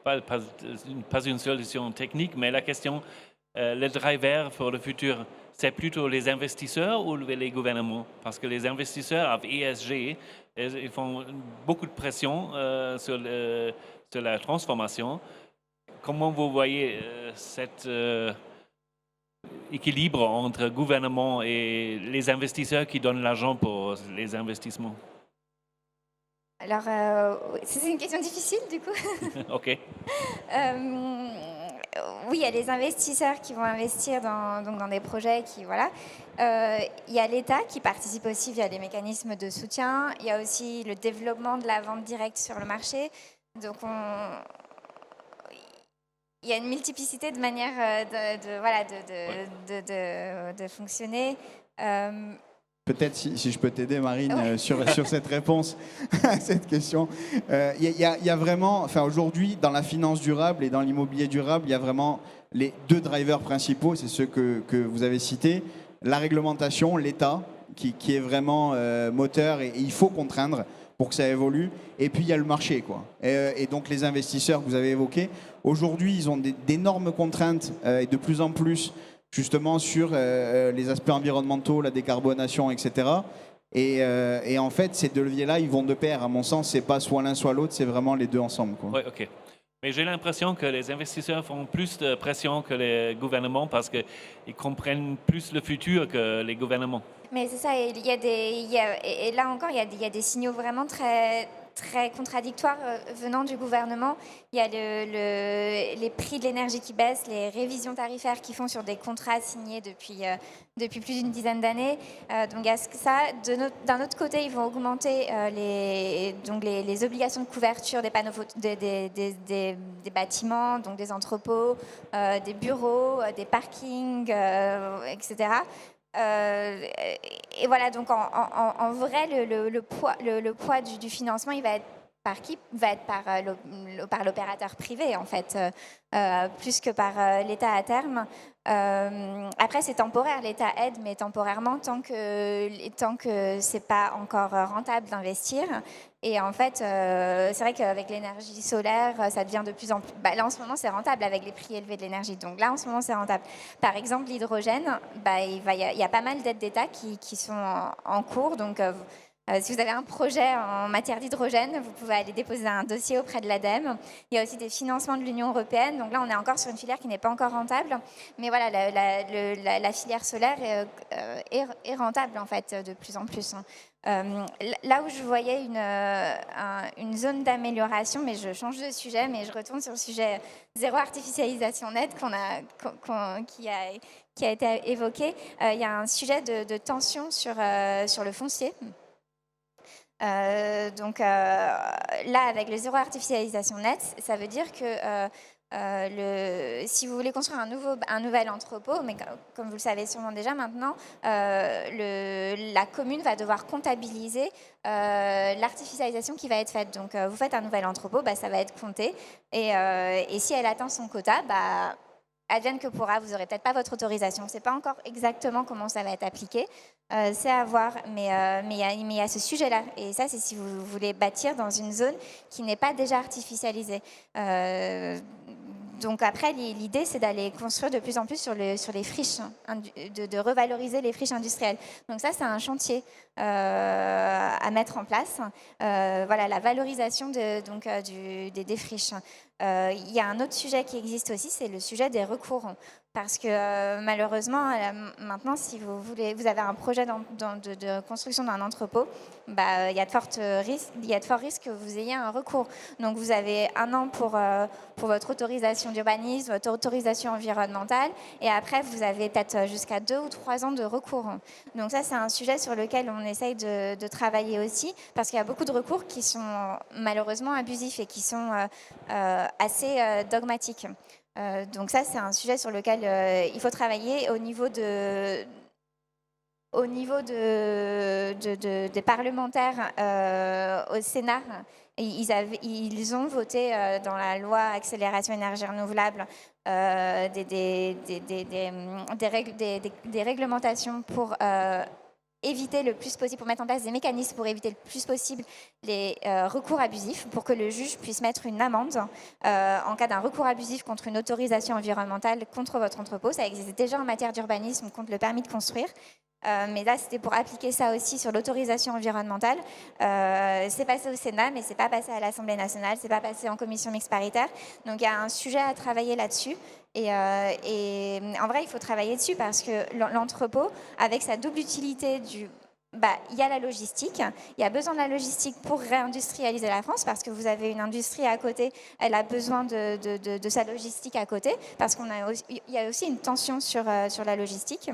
Speaker 1: pas une solution technique, mais la question, le driver pour le futur, c'est plutôt les investisseurs ou les gouvernements? Parce que les investisseurs avec ESG, ils font beaucoup de pression sur la transformation. Comment vous voyez cet équilibre entre gouvernement et les investisseurs qui donnent l'argent pour les investissements?
Speaker 2: Alors, c'est une question difficile du coup.
Speaker 1: OK.
Speaker 2: Oui, il y a les investisseurs qui vont investir dans des projets qui, voilà. Il y a l'État qui participe aussi via des mécanismes de soutien. Il y a aussi le développement de la vente directe sur le marché. Donc, il y a une multiplicité de manières de fonctionner.
Speaker 5: Peut-être si je peux t'aider, Marine, sur cette réponse à cette question. Il y a vraiment, enfin aujourd'hui, dans la finance durable et dans l'immobilier durable, il y a vraiment les deux drivers principaux, c'est ceux que vous avez cités. La réglementation, l'État, qui est vraiment moteur et il faut contraindre pour que ça évolue. Et puis il y a le marché, quoi. Et donc les investisseurs que vous avez évoqués, aujourd'hui, ils ont d'énormes contraintes et de plus en plus justement sur les aspects environnementaux, la décarbonation, etc. Et en fait, ces deux leviers-là, ils vont de pair. À mon sens, c'est pas soit l'un soit l'autre, c'est vraiment les deux ensemble, quoi.
Speaker 1: Oui, OK. Mais j'ai l'impression que les investisseurs font plus de pression que les gouvernements parce qu'ils comprennent plus le futur que les gouvernements.
Speaker 2: Mais c'est ça, et et là encore, il y a des signaux vraiment très, très contradictoires venant du gouvernement. Il y a les prix de l'énergie qui baissent, les révisions tarifaires qu'ils font sur des contrats signés depuis plus d'une dizaine d'années. Donc il y a ça. D'un autre côté, ils vont augmenter les obligations de couverture des panneaux des bâtiments, donc des entrepôts, des bureaux, des parkings, etc. Et voilà, donc en vrai, le poids du financement, il va être par qui? Va être par l'opérateur privé, en fait, plus que par l'État à terme. Après, c'est temporaire, l'État aide, mais temporairement, tant que c'est pas encore rentable d'investir. Et en fait, c'est vrai qu'avec l'énergie solaire, ça devient de plus en plus... là, en ce moment, c'est rentable avec les prix élevés de l'énergie. Donc là, en ce moment, c'est rentable. Par exemple, l'hydrogène, il y a pas mal d'aides d'État qui sont en cours. Donc, si vous avez un projet en matière d'hydrogène, vous pouvez aller déposer un dossier auprès de l'ADEME. Il y a aussi des financements de l'Union européenne. Donc là, on est encore sur une filière qui n'est pas encore rentable. Mais voilà, la filière solaire est rentable, en fait, de plus en plus. Là où je voyais une zone d'amélioration, mais je change de sujet, mais je retourne sur le sujet zéro artificialisation nette qui a été évoqué. Il y a un sujet de tension sur le foncier. Donc là, avec le zéro artificialisation nette, ça veut dire que si vous voulez construire un nouvel entrepôt, mais comme vous le savez sûrement déjà maintenant, la commune va devoir comptabiliser l'artificialisation qui va être faite. Donc vous faites un nouvel entrepôt, ça va être compté. Et si elle atteint son quota, advienne que pourra, vous n'aurez peut-être pas votre autorisation. On ne sait pas encore exactement comment ça va être appliqué. C'est à voir, mais il y a ce sujet-là. Et ça, c'est si vous voulez bâtir dans une zone qui n'est pas déjà artificialisée. Donc après, l'idée, c'est d'aller construire de plus en plus sur les friches, de revaloriser les friches industrielles. Donc ça, c'est un chantier à mettre en place. Voilà, la valorisation des friches. Il y a un autre sujet qui existe aussi, c'est le sujet des recours. Parce que malheureusement, maintenant, si vous avez un projet de construction d'un entrepôt, il y a de forts risques que vous ayez un recours. Donc vous avez 1 an pour votre autorisation d'urbanisme, votre autorisation environnementale, et après vous avez peut-être jusqu'à 2 ou 3 ans de recours. Donc ça, c'est un sujet sur lequel on essaye de travailler aussi, parce qu'il y a beaucoup de recours qui sont malheureusement abusifs et qui sont assez dogmatiques. Donc ça, c'est un sujet sur lequel il faut travailler au niveau des parlementaires au Sénat. Ils ont voté dans la loi accélération énergie renouvelable des réglementations pour éviter le plus possible, pour mettre en place des mécanismes pour éviter le plus possible les recours abusifs, pour que le juge puisse mettre une amende en cas d'un recours abusif contre une autorisation environnementale contre votre entrepôt. Ça existe déjà en matière d'urbanisme contre le permis de construire. Mais là, c'était pour appliquer ça aussi sur l'autorisation environnementale. C'est passé au Sénat, mais c'est pas passé à l'Assemblée nationale, c'est pas passé en commission mixte paritaire. Donc il y a un sujet à travailler là-dessus. Et en vrai, il faut travailler dessus parce que l'entrepôt, avec sa double utilité il y a la logistique. Il y a besoin de la logistique pour réindustrialiser la France parce que vous avez une industrie à côté, elle a besoin de sa logistique à côté parce qu'il y a aussi une tension sur la logistique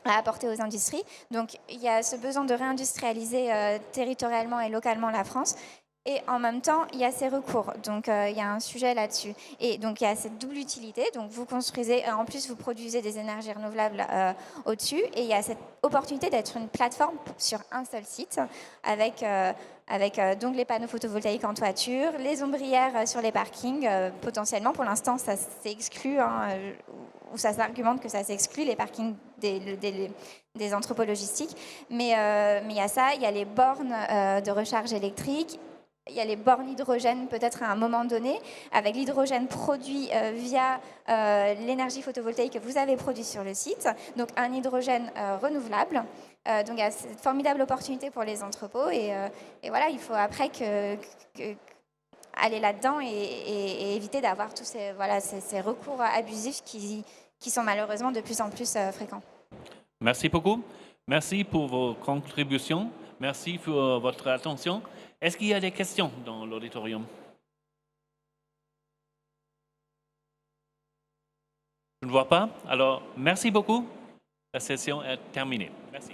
Speaker 2: à apporter aux industries. Donc, il y a ce besoin de réindustrialiser territorialement et localement la France. Et en même temps, il y a ces recours. Donc, il y a un sujet là-dessus. Et donc, il y a cette double utilité. Donc, vous construisez, en plus, vous produisez des énergies renouvelables au-dessus. Et il y a cette opportunité d'être une plateforme sur un seul site avec donc les panneaux photovoltaïques en toiture, les ombrières sur les parkings, potentiellement. Pour l'instant, ça s'exclut, ou ça s'argumente que ça s'exclut, les parkings des entrepôts logistiques. Mais il y a ça, il y a les bornes de recharge électrique. Il y a les bornes hydrogène peut-être à un moment donné, avec l'hydrogène produit via l'énergie photovoltaïque que vous avez produite sur le site, donc un hydrogène renouvelable. Donc il y a cette formidable opportunité pour les entrepôts et voilà, il faut après aller là-dedans et éviter d'avoir tous ces recours abusifs qui sont malheureusement de plus en plus fréquents.
Speaker 1: Merci beaucoup. Merci pour vos contributions. Merci pour votre attention. Est-ce qu'il y a des questions dans l'auditorium? Je ne vois pas. Alors, merci beaucoup. La session est terminée. Merci.